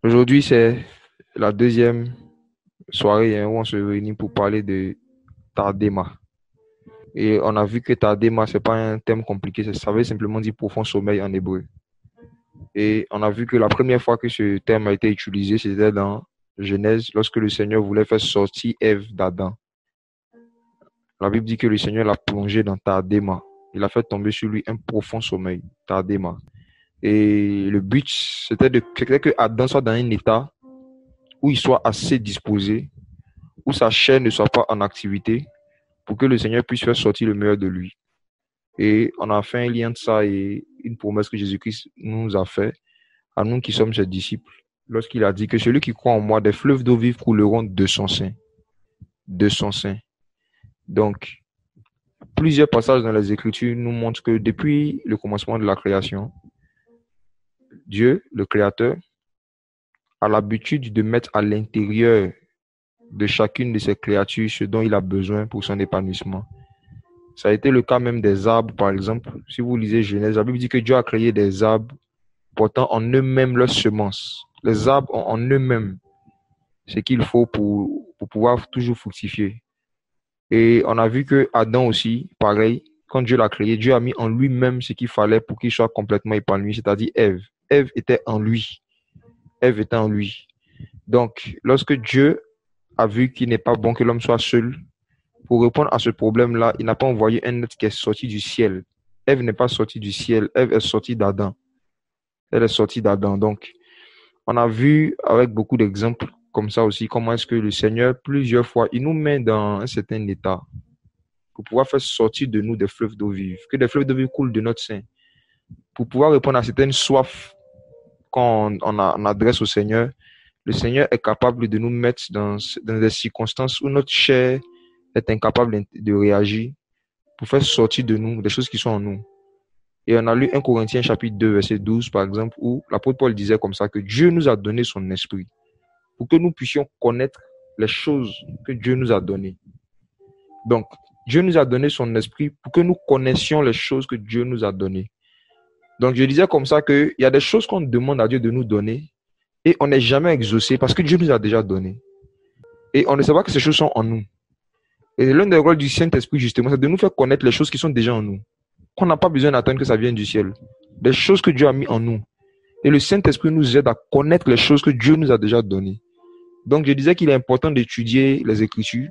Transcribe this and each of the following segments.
Aujourd'hui, c'est la deuxième soirée où on se réunit pour parler de Tardema. Et on a vu que Tardema, c'est pas un terme compliqué, ça veut simplement dire profond sommeil en hébreu. Et on a vu que la première fois que ce terme a été utilisé, c'était dans Genèse, lorsque le Seigneur voulait faire sortir Ève d'Adam. La Bible dit que le Seigneur l'a plongé dans Tardema. Il a fait tomber sur lui un profond sommeil, Tardema. Et le but, c'était que Adam soit dans un état où il soit assez disposé, où sa chair ne soit pas en activité, pour que le Seigneur puisse faire sortir le meilleur de lui. Et on a fait un lien de ça et une promesse que Jésus-Christ nous a fait, à nous qui sommes ses disciples, lorsqu'il a dit que celui qui croit en moi, des fleuves d'eau vive couleront de son sein. De son sein. Donc, plusieurs passages dans les Écritures nous montrent que depuis le commencement de la création, Dieu, le Créateur, a l'habitude de mettre à l'intérieur de chacune de ses créatures ce dont il a besoin pour son épanouissement. Ça a été le cas même des arbres, par exemple. Si vous lisez Genèse, la Bible dit que Dieu a créé des arbres portant en eux-mêmes leurs semences. Les arbres ont en eux-mêmes ce qu'il faut pour pouvoir toujours fructifier. Et on a vu que Adam aussi, pareil, quand Dieu l'a créé, Dieu a mis en lui-même ce qu'il fallait pour qu'il soit complètement épanoui, c'est-à-dire Ève. Ève était en lui. Ève était en lui. Donc, lorsque Dieu a vu qu'il n'est pas bon que l'homme soit seul, pour répondre à ce problème-là, il n'a pas envoyé un être qui est sorti du ciel. Ève n'est pas sortie du ciel, Ève est sortie d'Adam. Elle est sortie d'Adam. Donc, on a vu avec beaucoup d'exemples comme ça aussi, comment est-ce que le Seigneur, plusieurs fois, il nous met dans un certain état pour pouvoir faire sortir de nous des fleuves d'eau vive, que des fleuves d'eau vive coulent de notre sein, pour pouvoir répondre à certaines soifs qu'on adresse au Seigneur. Le Seigneur est capable de nous mettre dans des circonstances où notre chair est incapable de réagir pour faire sortir de nous des choses qui sont en nous. Et on a lu 1 Corinthiens chapitre 2, verset 12, par exemple, où l'apôtre Paul disait comme ça que Dieu nous a donné son esprit pour que nous puissions connaître les choses que Dieu nous a données. Donc, Dieu nous a donné son esprit pour que nous connaissions les choses que Dieu nous a données. Donc, je disais comme ça qu'il y a des choses qu'on demande à Dieu de nous donner et on n'est jamais exaucé parce que Dieu nous a déjà donné. Et on ne sait pas que ces choses sont en nous. Et l'un des rôles du Saint-Esprit, justement, c'est de nous faire connaître les choses qui sont déjà en nous. Qu'on n'a pas besoin d'attendre que ça vienne du ciel. Des choses que Dieu a mis en nous. Et le Saint-Esprit nous aide à connaître les choses que Dieu nous a déjà données. Donc, je disais qu'il est important d'étudier les Écritures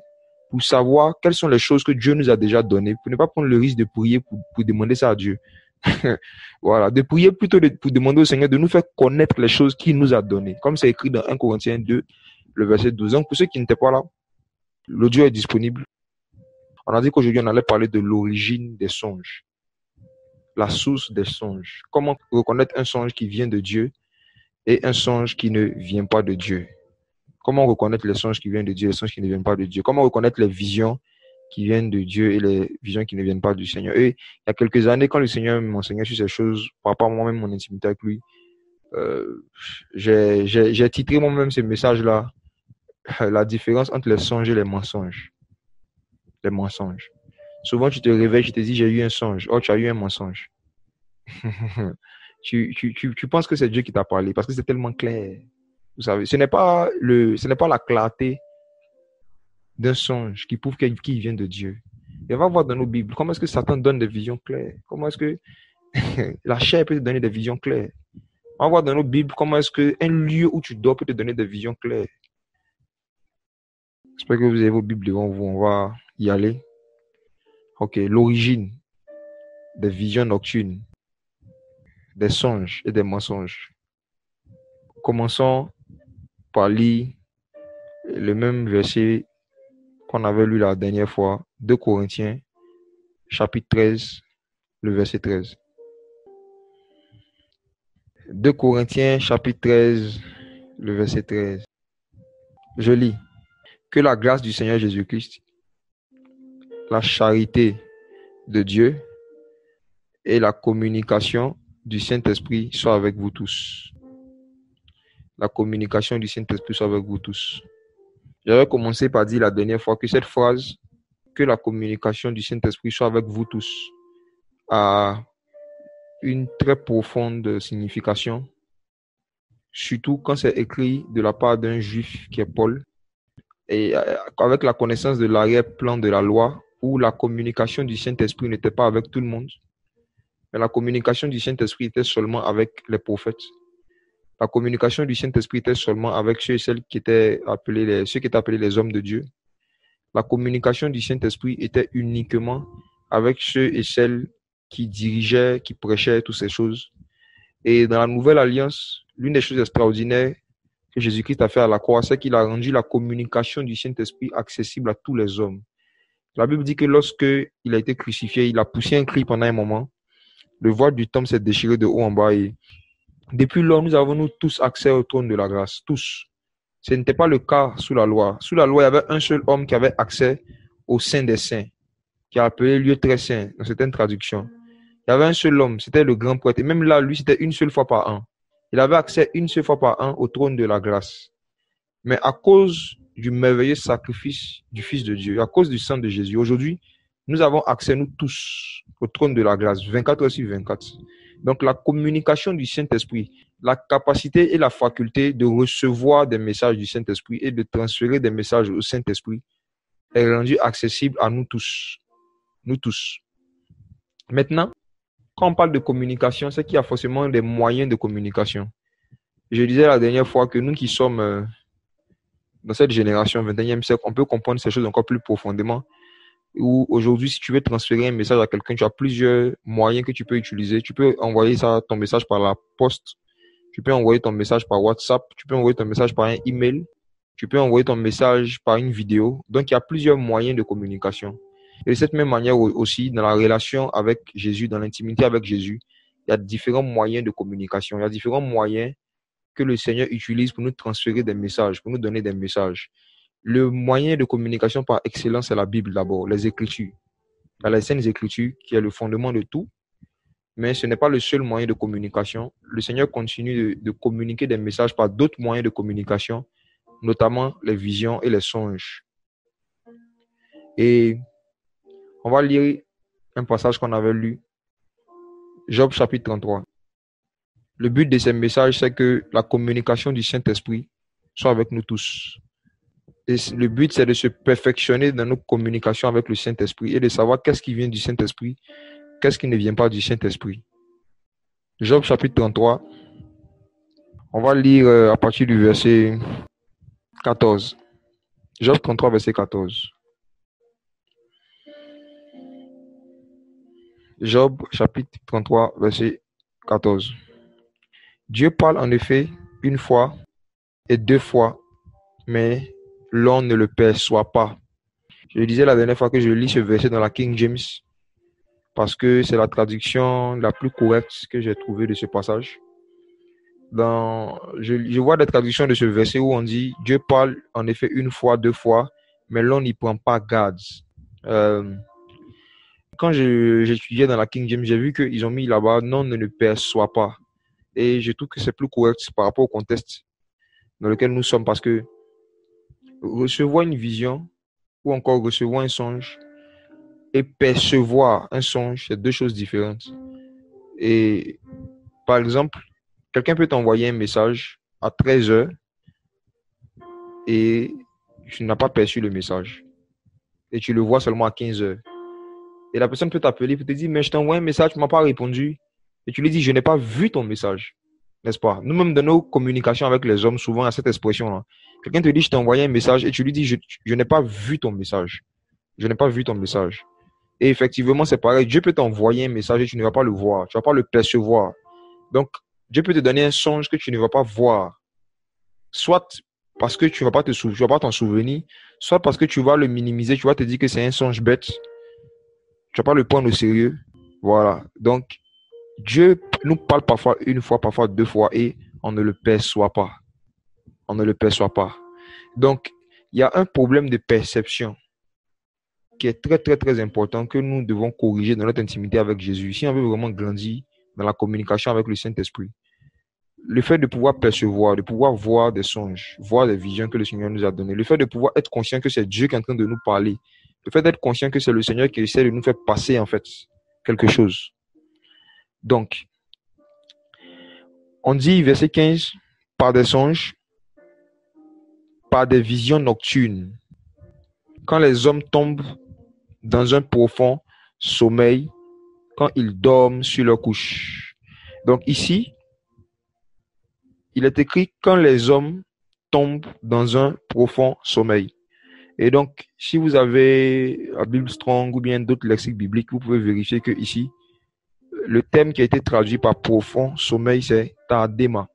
pour savoir quelles sont les choses que Dieu nous a déjà données, pour ne pas prendre le risque de prier pour demander ça à Dieu. Voilà, de prier plutôt pour demander au Seigneur de nous faire connaître les choses qu'il nous a données, comme c'est écrit dans 1 Corinthiens 2, le verset 12. Donc, pour ceux qui n'étaient pas là, l'audio est disponible. On a dit qu'aujourd'hui, on allait parler de l'origine des songes, la source des songes. Comment reconnaître un songe qui vient de Dieu et un songe qui ne vient pas de Dieu. Comment reconnaître les songes qui viennent de Dieu et les songes qui ne viennent pas de Dieu. Comment reconnaître les visions qui viennent de Dieu et les visions qui ne viennent pas du Seigneur. Et il y a quelques années, quand le Seigneur m'enseignait sur ces choses, par rapport à moi-même, mon intimité avec lui, j'ai titré moi-même ce message-là, la différence entre les songes et les mensonges. Les mensonges. Souvent, tu te réveilles, tu te dis, j'ai eu un songe. Oh, tu as eu un mensonge. Tu penses que c'est Dieu qui t'a parlé parce que c'est tellement clair. Vous savez, ce n'est pas la clarté d'un songe qui prouve qu'il vient de Dieu. Et on va voir dans nos Bibles comment est-ce que Satan donne des visions claires. Comment est-ce que la chair peut te donner des visions claires. On va voir dans nos Bibles comment est-ce qu'un lieu où tu dors peut te donner des visions claires. J'espère que vous avez vos Bibles devant vous. On va y aller. Ok, l'origine des visions nocturnes, des songes et des mensonges. Commençons par lire le même verset qu'on avait lu la dernière fois, 2 Corinthiens, chapitre 13, le verset 13. 2 Corinthiens, chapitre 13, le verset 13. Je lis. Que la grâce du Seigneur Jésus-Christ, la charité de Dieu et la communication du Saint-Esprit soient avec vous tous. La communication du Saint-Esprit soit avec vous tous. J'avais commencé par dire la dernière fois que cette phrase, que la communication du Saint-Esprit soit avec vous tous, a une très profonde signification surtout quand c'est écrit de la part d'un juif qui est Paul, et avec la connaissance de l'arrière-plan de la loi, où la communication du Saint-Esprit n'était pas avec tout le monde, mais la communication du Saint-Esprit était seulement avec les prophètes. La communication du Saint-Esprit était seulement avec ceux et celles qui étaient appelés les hommes de Dieu. La communication du Saint-Esprit était uniquement avec ceux et celles qui dirigeaient, qui prêchaient toutes ces choses. Et dans la nouvelle alliance, l'une des choses extraordinaires que Jésus-Christ a fait à la croix, c'est qu'il a rendu la communication du Saint-Esprit accessible à tous les hommes. La Bible dit que lorsque il a été crucifié, il a poussé un cri pendant un moment. Le voile du temple s'est déchiré de haut en bas et depuis lors, nous avons nous tous accès au trône de la grâce, tous. Ce n'était pas le cas sous la loi. Sous la loi, il y avait un seul homme qui avait accès au Saint des Saints, qui est appelé lieu très saint dans certaines traductions. Il y avait un seul homme, c'était le grand prêtre. Et même là, lui, c'était une seule fois par an. Il avait accès une seule fois par an au trône de la grâce. Mais à cause du merveilleux sacrifice du Fils de Dieu, à cause du sang de Jésus, aujourd'hui, nous avons accès, nous tous, au trône de la grâce, 24 heures sur 24. Donc, la communication du Saint-Esprit, la capacité et la faculté de recevoir des messages du Saint-Esprit et de transférer des messages au Saint-Esprit est rendue accessible à nous tous. Nous tous. Maintenant, quand on parle de communication, c'est qu'il y a forcément des moyens de communication. Je disais la dernière fois que nous qui sommes dans cette génération 21e siècle, on peut comprendre ces choses encore plus profondément. Où aujourd'hui, si tu veux transférer un message à quelqu'un, tu as plusieurs moyens que tu peux utiliser. Tu peux envoyer ton message par la poste. Tu peux envoyer ton message par WhatsApp. Tu peux envoyer ton message par un email. Tu peux envoyer ton message par une vidéo. Donc, il y a plusieurs moyens de communication. Et de cette même manière aussi, dans la relation avec Jésus, dans l'intimité avec Jésus, il y a différents moyens de communication. Il y a différents moyens que le Seigneur utilise pour nous transférer des messages, pour nous donner des messages. Le moyen de communication par excellence, c'est la Bible d'abord, les Écritures. Il y a les Saintes Écritures qui est le fondement de tout, mais ce n'est pas le seul moyen de communication. Le Seigneur continue de communiquer des messages par d'autres moyens de communication, notamment les visions et les songes. Et on va lire un passage qu'on avait lu, Job chapitre 33. Le but de ces messages, c'est que la communication du Saint-Esprit soit avec nous tous. Et le but, c'est de se perfectionner dans nos communications avec le Saint-Esprit et de savoir qu'est-ce qui vient du Saint-Esprit, qu'est-ce qui ne vient pas du Saint-Esprit. Job chapitre 33, on va lire à partir du verset 14. Job 33, verset 14. Job chapitre 33, verset 14. Dieu parle en effet une fois et deux fois, mais l'on ne le perçoit pas. Je disais la dernière fois que je lis ce verset dans la King James parce que c'est la traduction la plus correcte que j'ai trouvée de ce passage. Je vois des traductions de ce verset où on dit Dieu parle en effet une fois, deux fois, mais l'on n'y prend pas garde. Quand j'étudiais dans la King James, j'ai vu qu'ils ont mis là-bas non, ne le perçoit pas. Et je trouve que c'est plus correct par rapport au contexte dans lequel nous sommes parce que recevoir une vision ou encore recevoir un songe et percevoir un songe, c'est deux choses différentes. Et par exemple, quelqu'un peut t'envoyer un message à 13 heures et tu n'as pas perçu le message. Et tu le vois seulement à 15 heures. Et la personne peut t'appeler pour te dire, mais je t'envoie un message, tu ne m'as pas répondu. Et tu lui dis, je n'ai pas vu ton message. N'est-ce pas? Nous-mêmes, dans nos communications avec les hommes, souvent, à cette expression-là. Quelqu'un te dit, je t'ai envoyé un message et tu lui dis, je n'ai pas vu ton message. Je n'ai pas vu ton message. Et effectivement, c'est pareil. Dieu peut t'envoyer un message et tu ne vas pas le voir. Tu ne vas pas le percevoir. Donc, Dieu peut te donner un songe que tu ne vas pas voir. Soit parce que tu ne vas pas t'en souvenir, soit parce que tu vas le minimiser, tu vas te dire que c'est un songe bête. Tu ne vas pas le prendre au sérieux. Voilà. Donc, Dieu nous parle parfois une fois, parfois deux fois et on ne le perçoit pas. On ne le perçoit pas. Donc, il y a un problème de perception qui est très, très, très important que nous devons corriger dans notre intimité avec Jésus. Si on veut vraiment grandir dans la communication avec le Saint-Esprit, le fait de pouvoir percevoir, de pouvoir voir des songes, voir des visions que le Seigneur nous a données, le fait de pouvoir être conscient que c'est Dieu qui est en train de nous parler, le fait d'être conscient que c'est le Seigneur qui essaie de nous faire passer en fait quelque chose. Donc, on dit, verset 15, par des songes, par des visions nocturnes, quand les hommes tombent dans un profond sommeil, quand ils dorment sur leur couche. Donc ici, il est écrit quand les hommes tombent dans un profond sommeil. Et donc, si vous avez la Bible Strong ou bien d'autres lexiques bibliques, vous pouvez vérifier que ici, le thème qui a été traduit par profond sommeil, c'est tardema.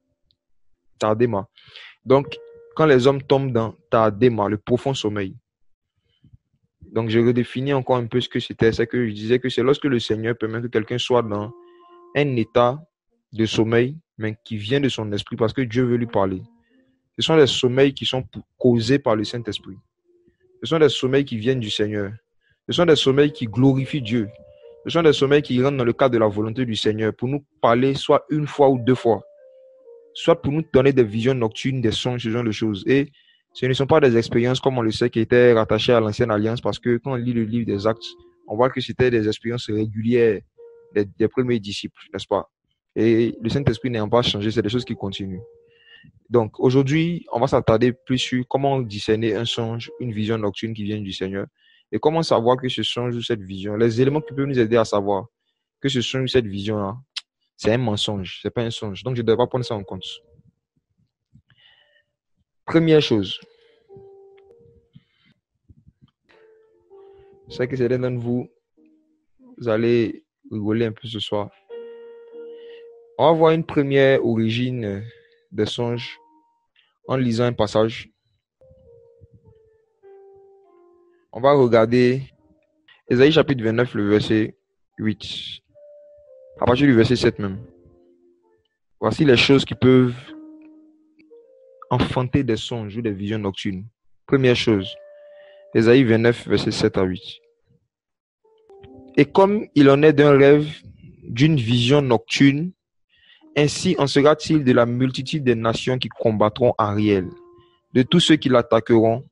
Tardema. Donc, quand les hommes tombent dans tardema, le profond sommeil. Donc, je redéfinis encore un peu ce que c'était. C'est que je disais que c'est lorsque le Seigneur permet que quelqu'un soit dans un état de sommeil, mais qui vient de son esprit parce que Dieu veut lui parler. Ce sont des sommeils qui sont causés par le Saint-Esprit. Ce sont des sommeils qui viennent du Seigneur. Ce sont des sommeils qui glorifient Dieu. Ce sont des sommeils qui rentrent dans le cadre de la volonté du Seigneur pour nous parler soit une fois ou deux fois, soit pour nous donner des visions nocturnes, des songes, ce genre de choses. Et ce ne sont pas des expériences, comme on le sait, qui étaient rattachées à l'ancienne alliance, parce que quand on lit le livre des Actes, on voit que c'était des expériences régulières des premiers disciples, n'est-ce pas? Et le Saint-Esprit n'ayant pas changé, c'est des choses qui continuent. Donc aujourd'hui, on va s'attarder plus sur comment discerner un songe, une vision nocturne qui vient du Seigneur, et comment savoir que ce songe ou cette vision, les éléments qui peuvent nous aider à savoir que ce songe ou cette vision-là, c'est un mensonge, c'est pas un songe. Donc je ne devrais pas prendre ça en compte. Première chose, c'est que certains d'entre vous, vous allez rigoler un peu ce soir. On va voir une première origine des songes en lisant un passage. On va regarder Ésaïe chapitre 29, le verset 8. À partir du verset 7 même. Voici les choses qui peuvent enfanter des songes ou des visions nocturnes. Première chose, Ésaïe 29, verset 7 à 8. Et comme il en est d'un rêve, d'une vision nocturne, ainsi en sera-t-il de la multitude des nations qui combattront Ariel, de tous ceux qui l'attaqueront,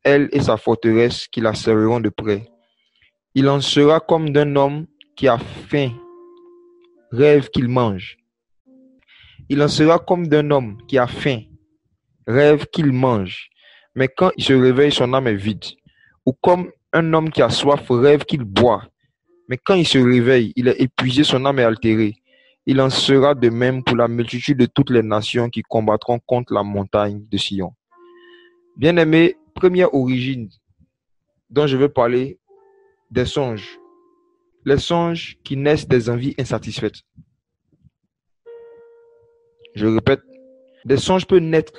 elle et sa forteresse qui la serviront de près. Il en sera comme d'un homme qui a faim, rêve qu'il mange. Il en sera comme d'un homme qui a faim, rêve qu'il mange. Mais quand il se réveille, son âme est vide. Ou comme un homme qui a soif, rêve qu'il boit. Mais quand il se réveille, il est épuisé, son âme est altérée. Il en sera de même pour la multitude de toutes les nations qui combattront contre la montagne de Sion. Bien-aimés, première origine dont je veux parler, des songes. Les songes qui naissent des envies insatisfaites. Je répète, des songes peuvent naître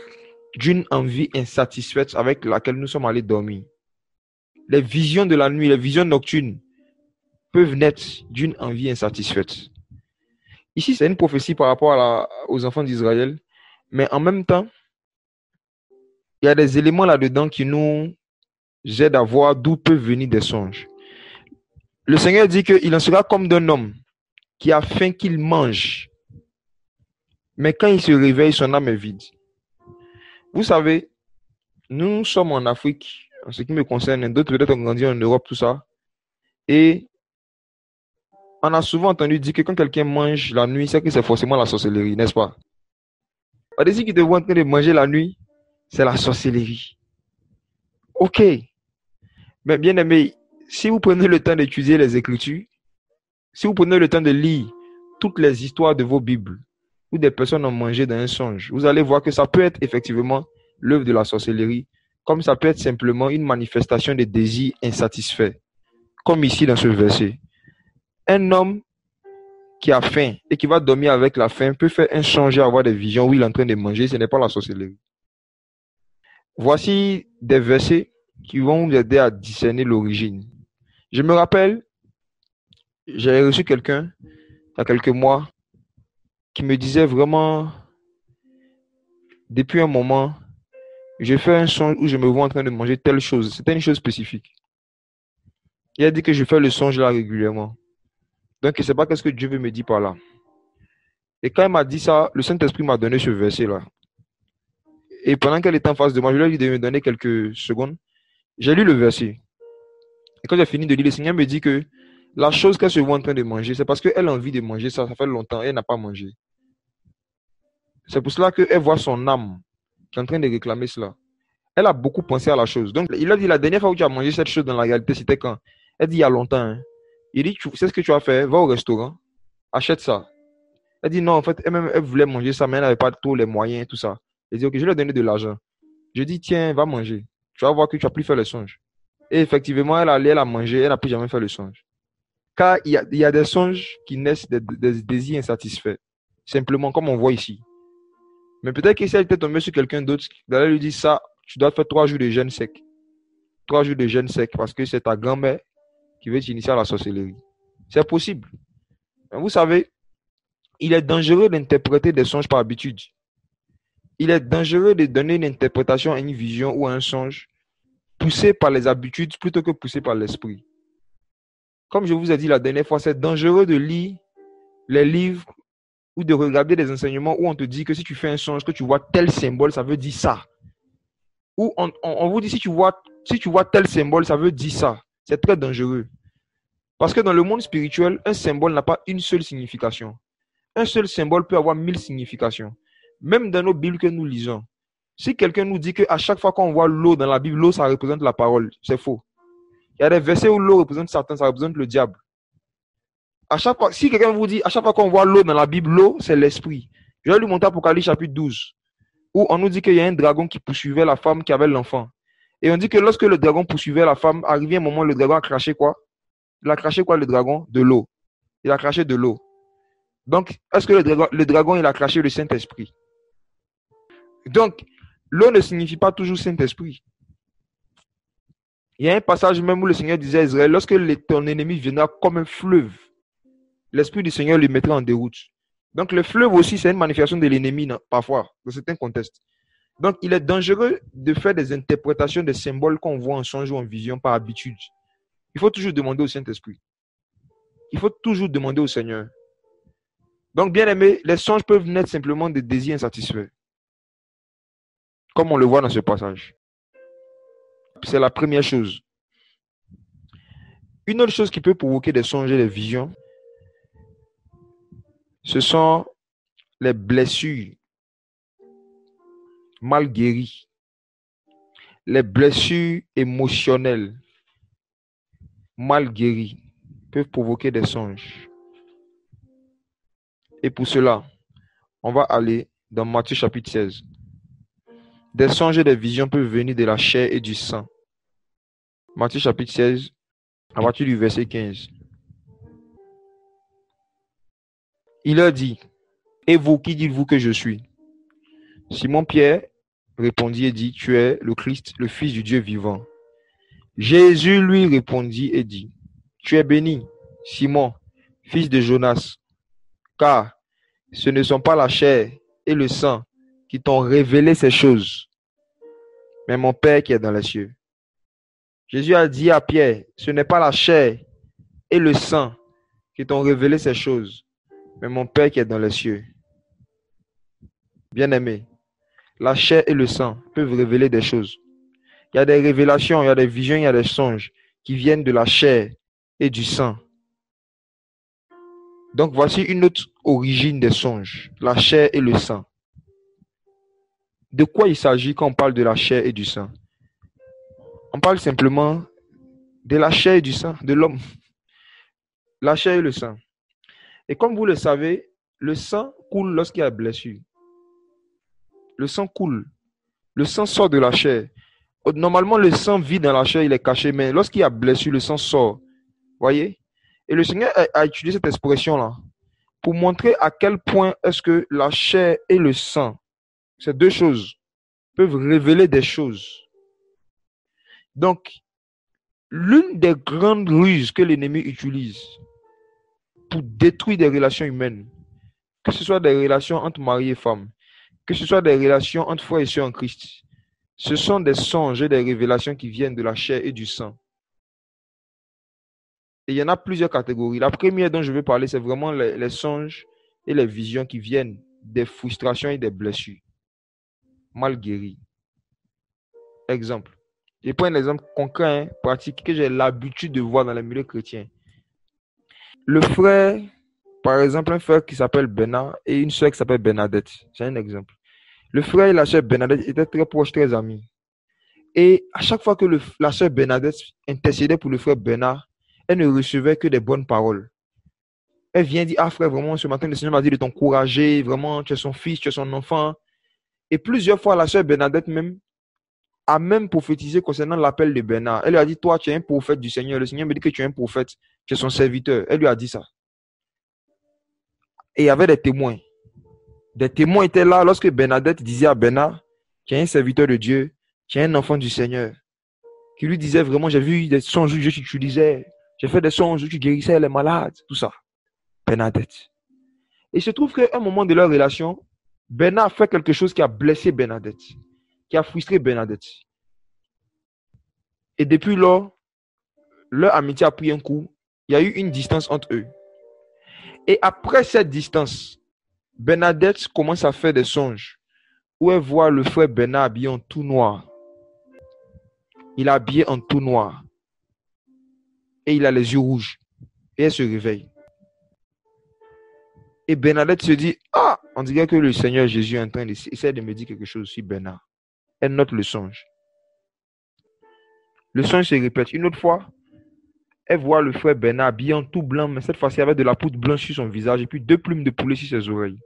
d'une envie insatisfaite avec laquelle nous sommes allés dormir. Les visions de la nuit, les visions nocturnes peuvent naître d'une envie insatisfaite. Ici, c'est une prophétie par rapport aux enfants d'Israël, mais en même temps, il y a des éléments là-dedans qui nous aident à voir d'où peuvent venir des songes. Le Seigneur dit qu'il en sera comme d'un homme qui a faim qu'il mange, mais quand il se réveille, son âme est vide. Vous savez, nous sommes en Afrique, en ce qui me concerne, d'autres peut-être ont grandi en Europe, tout ça, et on a souvent entendu dire que quand quelqu'un mange la nuit, c'est que c'est forcément la sorcellerie, n'est-ce pas? On dit qu'ils te voient en train de manger la nuit, c'est la sorcellerie. Ok, mais bien aimé, si vous prenez le temps d'étudier les Écritures, si vous prenez le temps de lire toutes les histoires de vos Bibles, où des personnes ont mangé dans un songe, vous allez voir que ça peut être effectivement l'œuvre de la sorcellerie, comme ça peut être simplement une manifestation de désirs insatisfaits, comme ici dans ce verset. Un homme qui a faim et qui va dormir avec la faim peut faire un songe et avoir des visions où il est en train de manger, ce n'est pas la sorcellerie. Voici des versets qui vont vous aider à discerner l'origine. Je me rappelle, j'ai reçu quelqu'un il y a quelques mois qui me disait vraiment, depuis un moment, je fais un songe où je me vois en train de manger telle chose. C'était une chose spécifique. Il a dit que je fais le songe là régulièrement. Donc, je ne sais pas qu'est-ce que Dieu veut me dire par là. Et quand il m'a dit ça, le Saint-Esprit m'a donné ce verset-là. Et pendant qu'elle était en face de moi, je lui ai dit de me donner quelques secondes. J'ai lu le verset. Et quand j'ai fini de lire, le Seigneur me dit que la chose qu'elle se voit en train de manger, c'est parce qu'elle a envie de manger ça. Ça fait longtemps et elle n'a pas mangé. C'est pour cela qu'elle voit son âme qui est en train de réclamer cela. Elle a beaucoup pensé à la chose. Donc, il a dit, la dernière fois où tu as mangé cette chose dans la réalité, c'était quand? Elle dit, il y a longtemps. Hein. Il dit, tu sais ce que tu as fait? Va au restaurant, achète ça. Elle dit, non, en fait, elle-même, elle voulait manger ça, mais elle n'avait pas tous les moyens, tout ça. Elle dit, ok, je lui ai donné de l'argent. Je dis, tiens, va manger. Tu vas voir que tu n'as plus fait le songe. Et effectivement, elle allait, elle a mangé, elle n'a plus jamais fait le songe. Car il y a des songes qui naissent des désirs insatisfaits. Simplement, comme on voit ici. Mais peut-être que si elle était tombée sur quelqu'un d'autre, elle lui dit ça, tu dois faire 3 jours de jeûne sec. 3 jours de jeûne sec parce que c'est ta grand-mère qui veut t'initier à la sorcellerie. C'est possible. Mais vous savez, il est dangereux d'interpréter des songes par habitude. Il est dangereux de donner une interprétation à une vision ou à un songe poussé par les habitudes plutôt que poussé par l'esprit. Comme je vous ai dit la dernière fois, c'est dangereux de lire les livres ou de regarder des enseignements où on te dit que si tu fais un songe, que tu vois tel symbole, ça veut dire ça. Ou on vous dit si tu vois tel symbole, ça veut dire ça. C'est très dangereux. Parce que dans le monde spirituel, un symbole n'a pas une seule signification. Un seul symbole peut avoir 1000 significations. Même dans nos Bibles que nous lisons. Si quelqu'un nous dit qu'à chaque fois qu'on voit l'eau dans la Bible, l'eau, ça représente la parole, c'est faux. Il y a des versets où l'eau représente Satan, ça représente le diable. À chaque fois, si quelqu'un vous dit, à chaque fois qu'on voit l'eau dans la Bible, l'eau, c'est l'esprit. Je vais lui montrer Apocalypse chapitre 12, où on nous dit qu'il y a un dragon qui poursuivait la femme qui avait l'enfant. Et on dit que lorsque le dragon poursuivait la femme, arrivé un moment, le dragon a craché quoi? Il a craché quoi, le dragon? De l'eau. Il a craché de l'eau. Donc, est-ce que le dragon, il a craché le Saint-Esprit? Donc, l'eau ne signifie pas toujours Saint-Esprit. Il y a un passage même où le Seigneur disait à Israël, lorsque ton ennemi viendra comme un fleuve, l'Esprit du Seigneur lui mettra en déroute. Donc, le fleuve aussi, c'est une manifestation de l'ennemi, parfois, dans certains contextes. Donc, il est dangereux de faire des interprétations des symboles qu'on voit en songe ou en vision par habitude. Il faut toujours demander au Saint-Esprit. Il faut toujours demander au Seigneur. Donc, bien aimé, les songes peuvent naître simplement de désirs insatisfaits. Comme on le voit dans ce passage. C'est la première chose. Une autre chose qui peut provoquer des songes et des visions, ce sont les blessures mal guéries. Les blessures émotionnelles mal guéries peuvent provoquer des songes. Et pour cela, on va aller dans Matthieu chapitre 16. Des songes et des visions peuvent venir de la chair et du sang. Matthieu chapitre 16, à partir du verset 15. Il leur dit, et vous, qui dites-vous que je suis? Simon-Pierre répondit et dit, tu es le Christ, le Fils du Dieu vivant. Jésus lui répondit et dit, tu es béni, Simon, fils de Jonas, car ce ne sont pas la chair et le sang qui t'ont révélé ces choses, mais mon Père qui est dans les cieux. Jésus a dit à Pierre, ce n'est pas la chair et le sang qui t'ont révélé ces choses, mais mon Père qui est dans les cieux. Bien-aimé, la chair et le sang peuvent révéler des choses. Il y a des révélations, il y a des visions, il y a des songes qui viennent de la chair et du sang. Donc voici une autre origine des songes, la chair et le sang. De quoi il s'agit quand on parle de la chair et du sang? On parle simplement de la chair et du sang de l'homme. La chair et le sang. Et comme vous le savez, le sang coule lorsqu'il y a blessure. Le sang coule. Le sang sort de la chair. Normalement, le sang vit dans la chair, il est caché, mais lorsqu'il y a blessure, le sang sort. Voyez? Et le Seigneur a utilisé cette expression-là pour montrer à quel point est-ce que la chair et le sang, ces deux choses, peuvent révéler des choses. Donc, l'une des grandes ruses que l'ennemi utilise pour détruire des relations humaines, que ce soit des relations entre mari et femme, que ce soit des relations entre frères et sœurs en Christ, ce sont des songes et des révélations qui viennent de la chair et du sang. Et il y en a plusieurs catégories. La première dont je vais parler, c'est vraiment les songes et les visions qui viennent des frustrations et des blessures mal guéries. Exemple. Je prends un exemple concret, pratique, que j'ai l'habitude de voir dans les milieux chrétiens. Le frère Par exemple, un frère qui s'appelle Bernard et une soeur qui s'appelle Bernadette. C'est un exemple. Le frère et la soeur Bernadette étaient très proches, très amis. Et à chaque fois que la soeur Bernadette intercédait pour le frère Bernard, elle ne recevait que des bonnes paroles. Elle vient dire, ah frère, vraiment, ce matin, le Seigneur m'a dit de t'encourager, vraiment, tu es son fils, tu es son enfant. Et plusieurs fois, la soeur Bernadette même a même prophétisé concernant l'appel de Bernard. Elle lui a dit, toi, tu es un prophète du Seigneur. Le Seigneur me dit que tu es un prophète, tu es son serviteur. Elle lui a dit ça. Et il y avait des témoins. Des témoins étaient là lorsque Bernadette disait à Bernard, tu es un serviteur de Dieu, tu es un enfant du Seigneur. Qui lui disait vraiment, j'ai vu des songes où Dieu t'utilisait, j'ai fait des songes où tu guérissais les malades, tout ça. Bernadette. Et il se trouve qu'à un moment de leur relation, Bernard a fait quelque chose qui a blessé Bernadette, qui a frustré Bernadette. Et depuis lors, leur amitié a pris un coup. Il y a eu une distance entre eux. Et après cette distance, Bernadette commence à faire des songes où elle voit le frère Bernard habillé en tout noir. Il est habillé en tout noir. Et il a les yeux rouges. Et elle se réveille. Et Bernadette se dit, ah, on dirait que le Seigneur Jésus est en train d'essayer de me dire quelque chose sur Bernard. Elle note le songe. Le songe se répète. Une autre fois, elle voit le frère Bernard habillé en tout blanc, mais cette fois-ci avec de la poudre blanche sur son visage et puis 2 plumes de poulet sur ses oreilles.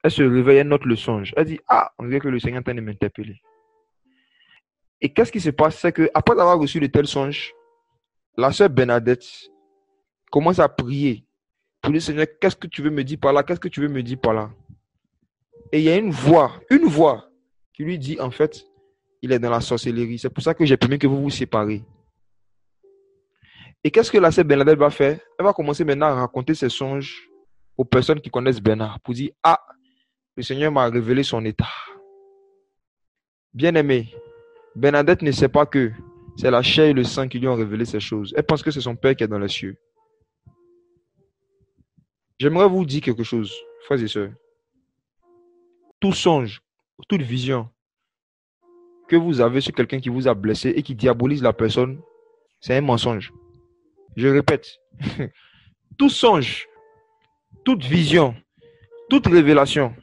Elle se réveille, elle note le songe. Elle dit, ah, on dirait que le Seigneur est en train de m'interpeller. Et qu'est-ce qui se passe? C'est qu'après avoir reçu de tels songes, la sœur Bernadette commence à prier pour le Seigneur, qu'est-ce que tu veux me dire par là? Qu'est-ce que tu veux me dire par là? Et il y a une voix qui lui dit, en fait, il est dans la sorcellerie. C'est pour ça que j'ai permis que vous vous séparez. Et qu'est-ce que la sœur Bernadette va faire? Elle va commencer maintenant à raconter ses songes aux personnes qui connaissent Bernard pour dire, ah, le Seigneur m'a révélé son état. Bien-aimé, Bernadette ne sait pas que c'est la chair et le sang qui lui ont révélé ces choses. Elle pense que c'est son Père qui est dans les cieux. J'aimerais vous dire quelque chose, frères et sœurs. Tout songe, toute vision que vous avez sur quelqu'un qui vous a blessé et qui diabolise la personne, c'est un mensonge. Je répète, tout songe, toute vision, toute révélation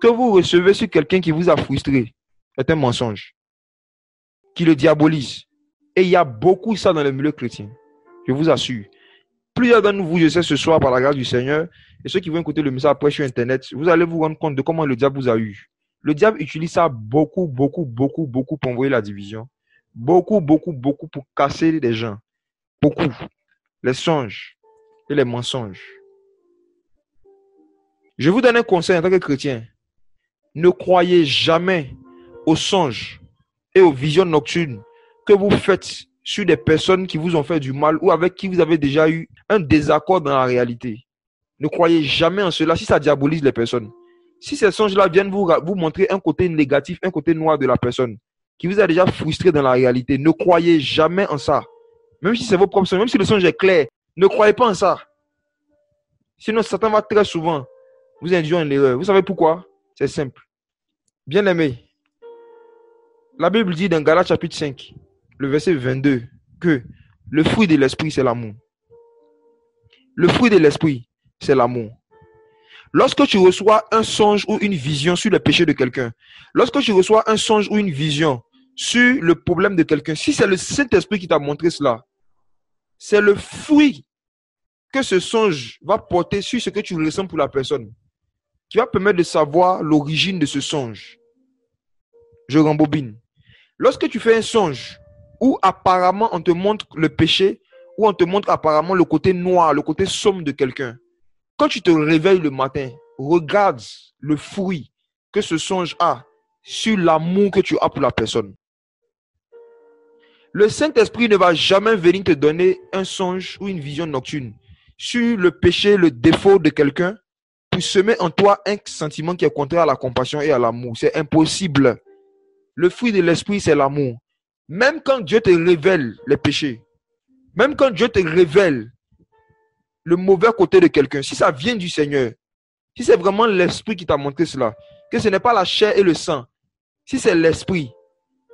que vous recevez sur quelqu'un qui vous a frustré est un mensonge, qui le diabolise. Et il y a beaucoup ça dans le milieu chrétien, je vous assure. Plusieurs d'entre vous, je sais ce soir par la grâce du Seigneur, et ceux qui vont écouter le message après sur Internet, vous allez vous rendre compte de comment le diable vous a eu. Le diable utilise ça beaucoup pour envoyer la division. Beaucoup pour casser les gens. Beaucoup. Les songes et les mensonges. Je vous donne un conseil en tant que chrétien. Ne croyez jamais aux songes et aux visions nocturnes que vous faites sur des personnes qui vous ont fait du mal ou avec qui vous avez déjà eu un désaccord dans la réalité. Ne croyez jamais en cela si ça diabolise les personnes. Si ces songes-là viennent vous montrer un côté négatif, un côté noir de la personne qui vous a déjà frustré dans la réalité, ne croyez jamais en ça. Même si c'est vos propres songes, même si le songe est clair, ne croyez pas en ça. Sinon, Satan va très souvent vous induire en erreur. Vous savez pourquoi? C'est simple. Bien-aimé, la Bible dit dans Galates chapitre 5, le verset 22, que le fruit de l'esprit, c'est l'amour. Le fruit de l'esprit, c'est l'amour. Lorsque tu reçois un songe ou une vision sur le péché de quelqu'un, lorsque tu reçois un songe ou une vision sur le problème de quelqu'un, si c'est le Saint-Esprit qui t'a montré cela, c'est le fruit que ce songe va porter sur ce que tu ressens pour la personne, qui va permettre de savoir l'origine de ce songe. Je rembobine. Lorsque tu fais un songe où apparemment on te montre le péché, où on te montre apparemment le côté noir, le côté sombre de quelqu'un, quand tu te réveilles le matin, regarde le fruit que ce songe a sur l'amour que tu as pour la personne. Le Saint-Esprit ne va jamais venir te donner un songe ou une vision nocturne sur le péché, le défaut de quelqu'un pour semer en toi un sentiment qui est contraire à la compassion et à l'amour. C'est impossible. Le fruit de l'esprit, c'est l'amour. Même quand Dieu te révèle les péchés, même quand Dieu te révèle le mauvais côté de quelqu'un, si ça vient du Seigneur, si c'est vraiment l'esprit qui t'a montré cela, que ce n'est pas la chair et le sang, si c'est l'esprit,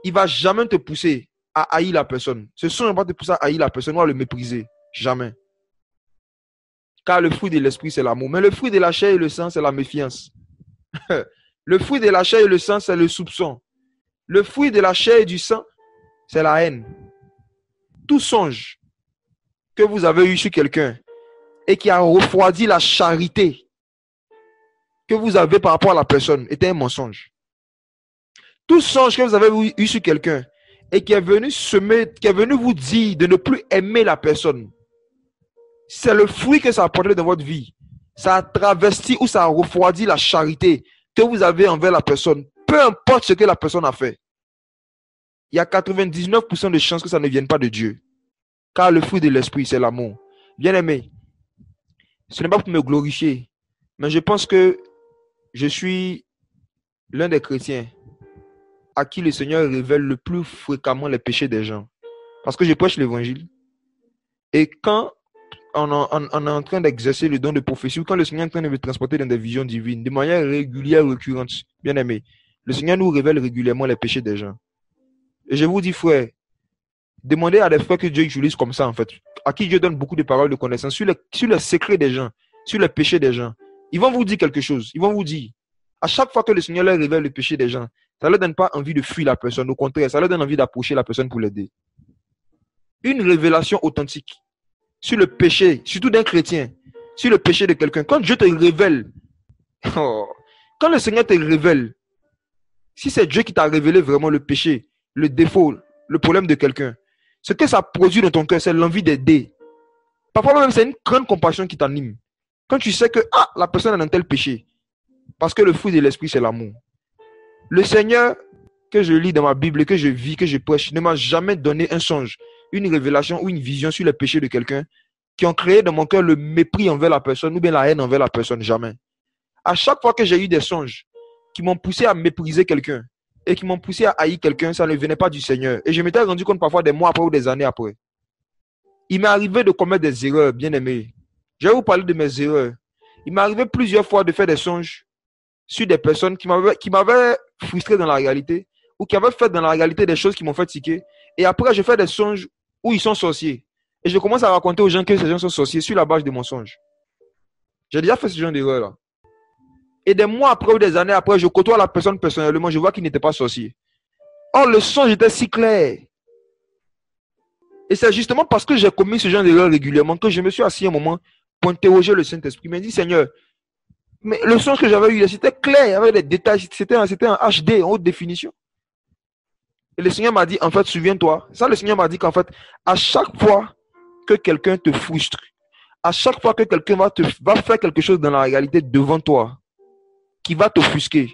il ne va jamais te pousser à haïr la personne. Ce son ne va pas te pousser à haïr la personne ou à le mépriser. Jamais. Car le fruit de l'esprit, c'est l'amour. Mais le fruit de la chair et le sang, c'est la méfiance. Le fruit de la chair et le sang, c'est le soupçon. Le fruit de la chair et du sang, c'est la haine. Tout songe que vous avez eu sur quelqu'un et qui a refroidi la charité que vous avez par rapport à la personne était un mensonge. Tout songe que vous avez eu sur quelqu'un et qui est venu vous dire de ne plus aimer la personne, c'est le fruit que ça a apporté dans votre vie. Ça a travesti ou ça a refroidi la charité que vous avez envers la personne, peu importe ce que la personne a fait. Il y a 99% de chances que ça ne vienne pas de Dieu. Car le fruit de l'esprit, c'est l'amour. Bien-aimé, ce n'est pas pour me glorifier, mais je pense que je suis l'un des chrétiens à qui le Seigneur révèle le plus fréquemment les péchés des gens. Parce que je prêche l'évangile. Et quand on est en train d'exercer le don de prophétie, ou quand le Seigneur est en train de me transporter dans des visions divines, de manière régulière, récurrente, bien-aimé, le Seigneur nous révèle régulièrement les péchés des gens. Et je vous dis, frère, demandez à des frères que Dieu utilise comme ça, en fait, à qui Dieu donne beaucoup de paroles de connaissance sur les secrets des gens, sur les péchés des gens. Ils vont vous dire quelque chose. Ils vont vous dire, à chaque fois que le Seigneur leur révèle le péché des gens, ça ne leur donne pas envie de fuir la personne. Au contraire, ça leur donne envie d'approcher la personne pour l'aider. Une révélation authentique sur le péché, surtout d'un chrétien, sur le péché de quelqu'un. Quand Dieu te révèle, quand le Seigneur te révèle, si c'est Dieu qui t'a révélé vraiment le péché, le défaut, le problème de quelqu'un, ce que ça produit dans ton cœur, c'est l'envie d'aider. Parfois même, c'est une grande compassion qui t'anime. Quand tu sais que la personne a un tel péché, parce que le fruit de l'esprit, c'est l'amour. Le Seigneur, que je lis dans ma Bible, que je vis, que je prêche, ne m'a jamais donné un songe, une révélation ou une vision sur les péchés de quelqu'un qui ont créé dans mon cœur le mépris envers la personne ou bien la haine envers la personne. Jamais. À chaque fois que j'ai eu des songes qui m'ont poussé à mépriser quelqu'un et qui m'ont poussé à haïr quelqu'un, ça ne venait pas du Seigneur. Et je m'étais rendu compte parfois des mois après ou des années après. Il m'est arrivé de commettre des erreurs, bien aimés. Je vais vous parler de mes erreurs. Il m'est arrivé plusieurs fois de faire des songes sur des personnes qui m'avaient frustré dans la réalité ou qui avaient fait dans la réalité des choses qui m'ont fait tiquer. Et après, je fais des songes où ils sont sorciers. Et je commence à raconter aux gens que ces gens sont sorciers sur la base de mon songe. J'ai déjà fait ce genre d'erreur-là. Et des mois après ou des années après, je côtoie la personne personnellement, je vois qu'il n'était pas sorcier. Or, le songe était si clair. Et c'est justement parce que j'ai commis ce genre d'erreur régulièrement que je me suis assis un moment pour interroger le Saint-Esprit. Il m'a dit, Seigneur, mais le songe que j'avais eu, c'était clair, il y avait des détails, c'était un HD en haute définition. Et le Seigneur m'a dit, en fait, souviens-toi, ça le Seigneur m'a dit qu'en fait, à chaque fois que quelqu'un te frustre, à chaque fois que quelqu'un va faire quelque chose dans la réalité devant toi, qui va t'offusquer,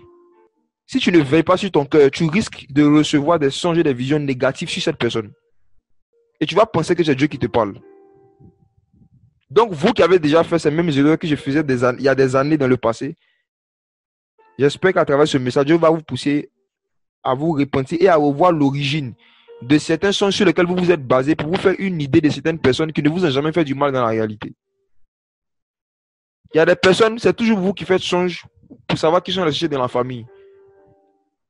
si tu ne veilles pas sur ton cœur, tu risques de recevoir des songes et des visions négatives sur cette personne. Et tu vas penser que c'est Dieu qui te parle. Donc, vous qui avez déjà fait ces mêmes erreurs que je faisais il y a des années dans le passé, j'espère qu'à travers ce message, Dieu va vous pousser à vous repentir et à revoir l'origine de certains songes sur lesquels vous vous êtes basé pour vous faire une idée de certaines personnes qui ne vous ont jamais fait du mal dans la réalité. Il y a des personnes, c'est toujours vous qui faites songe pour savoir qui sont les sujets dans la famille.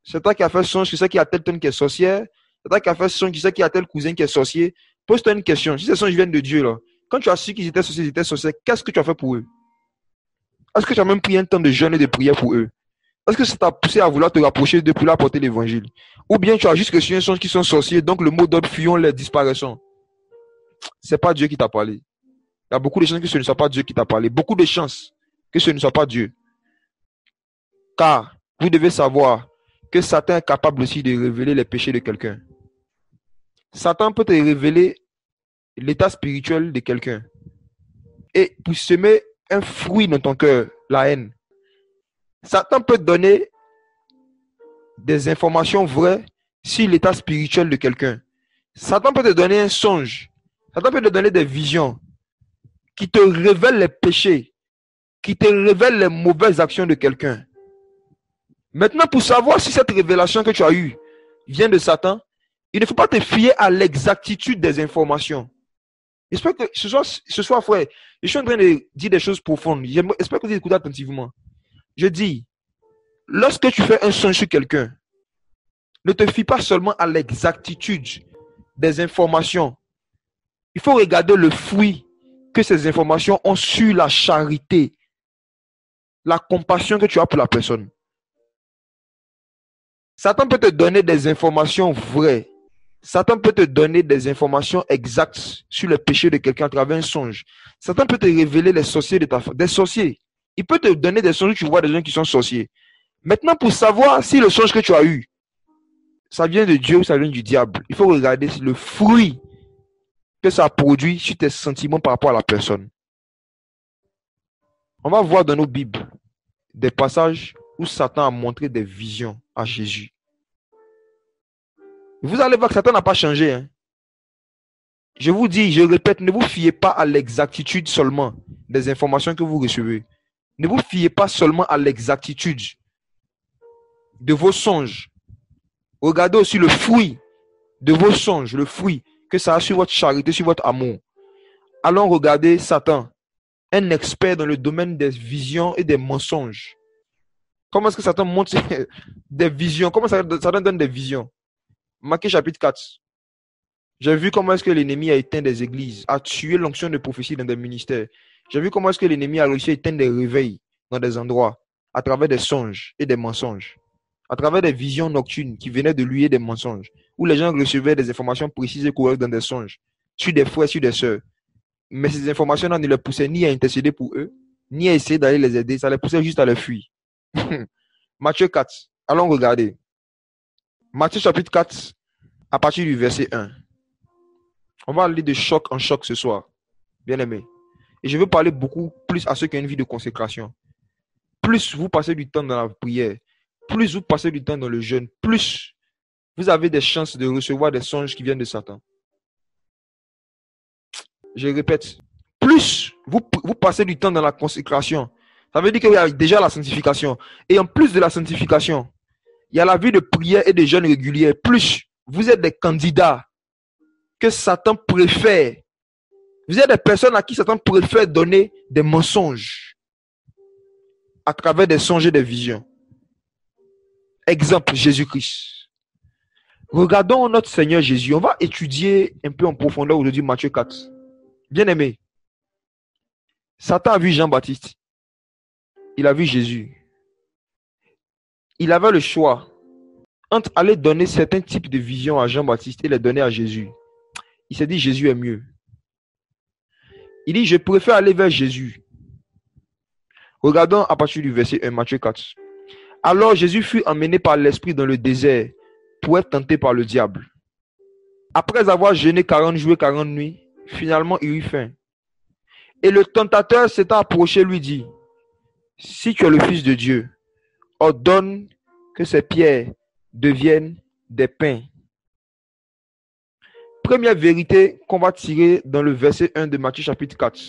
C'est toi qui as fait songe, tu sais qu'il y a telle qui est sorcière. C'est toi qui as fait songe, tu sais qu'il y a tel cousin qui est sorcier. Pose-toi une question. Si ces songes viennent de Dieu, là, quand tu as su qu'ils étaient sorciers, qu'est-ce que tu as fait pour eux? Est-ce que tu as même pris un temps de jeûne et de prière pour eux? Est-ce que ça t'a poussé à vouloir te rapprocher d'eux pour leur apporter l'évangile? Ou bien tu as juste reçu un songe qui sont sorciers, donc le mot d'ordre fuyons les disparaissons. C'est pas Dieu qui t'a parlé. Il y a beaucoup de chances que ce ne soit pas Dieu qui t'a parlé. Beaucoup de chances que ce ne soit pas Dieu. Car vous devez savoir que Satan est capable aussi de révéler les péchés de quelqu'un. Satan peut te révéler l'état spirituel de quelqu'un. Et pour semer un fruit dans ton cœur, la haine. Satan peut te donner des informations vraies sur l'état spirituel de quelqu'un. Satan peut te donner un songe. Satan peut te donner des visions qui te révèlent les péchés, qui te révèlent les mauvaises actions de quelqu'un. Maintenant, pour savoir si cette révélation que tu as eue vient de Satan, il ne faut pas te fier à l'exactitude des informations. J'espère que ce soir, frère, je suis en train de dire des choses profondes. J'espère que vous écoutez attentivement. Je dis, lorsque tu fais un songe sur quelqu'un, ne te fie pas seulement à l'exactitude des informations. Il faut regarder le fruit que ces informations ont sur la charité, la compassion que tu as pour la personne. Satan peut te donner des informations vraies. Satan peut te donner des informations exactes sur le péché de quelqu'un à travers un songe. Satan peut te révéler les sorciers de ta famille, des sorciers. Il peut te donner des songes où tu vois des gens qui sont sorciers. Maintenant, pour savoir si le songe que tu as eu, ça vient de Dieu ou ça vient du diable, il faut regarder le fruit que ça produit sur tes sentiments par rapport à la personne. On va voir dans nos Bibles des passages où Satan a montré des visions à Jésus. Vous allez voir que Satan n'a pas changé. Hein. Je vous dis, je répète, ne vous fiez pas à l'exactitude seulement des informations que vous recevez. Ne vous fiez pas seulement à l'exactitude de vos songes. Regardez aussi le fruit de vos songes, le fruit que ça a sur votre charité, sur votre amour. Allons regarder Satan, un expert dans le domaine des visions et des mensonges. Comment est-ce que Satan montre des visions? Comment Satan donne des visions? Matthieu chapitre 4. J'ai vu comment est-ce que l'ennemi a éteint des églises, a tué l'onction de prophétie dans des ministères. J'ai vu comment est-ce que l'ennemi a réussi à éteindre des réveils dans des endroits, à travers des songes et des mensonges, à travers des visions nocturnes qui venaient de lui et des mensonges, où les gens recevaient des informations précises et correctes dans des songes, sur des frères, sur des sœurs. Mais ces informations-là ne les poussaient ni à intercéder pour eux, ni à essayer d'aller les aider, ça les poussait juste à les fuir. Matthieu 4, allons regarder. Matthieu chapitre 4, à partir du verset 1. On va aller de choc en choc ce soir, bien aimé. Et je veux parler beaucoup plus à ceux qui ont une vie de consécration. Plus vous passez du temps dans la prière, plus vous passez du temps dans le jeûne, plus vous avez des chances de recevoir des songes qui viennent de Satan. Je répète, plus vous passez du temps dans la consécration, ça veut dire qu'il y a déjà la sanctification. Et en plus de la sanctification, il y a la vie de prière et de jeûne régulier. Plus vous êtes des candidats que Satan préfère. Vous êtes des personnes à qui Satan préfère donner des mensonges à travers des songes et des visions. Exemple, Jésus-Christ. Regardons notre Seigneur Jésus. On va étudier un peu en profondeur aujourd'hui Matthieu 4. Bien aimé, Satan a vu Jean-Baptiste. Il a vu Jésus. Il avait le choix entre aller donner certains types de visions à Jean-Baptiste et les donner à Jésus. Il s'est dit, Jésus est mieux. Il dit, je préfère aller vers Jésus. Regardons à partir du verset 1, Matthieu 4. Alors Jésus fut emmené par l'Esprit dans le désert pour être tenté par le diable. Après avoir jeûné 40 jours et 40 nuits, finalement il eut faim. Et le tentateur s'étant approché lui dit, si tu es le Fils de Dieu, ordonne que ces pierres deviennent des pains. Première vérité qu'on va tirer dans le verset 1 de Matthieu chapitre 4.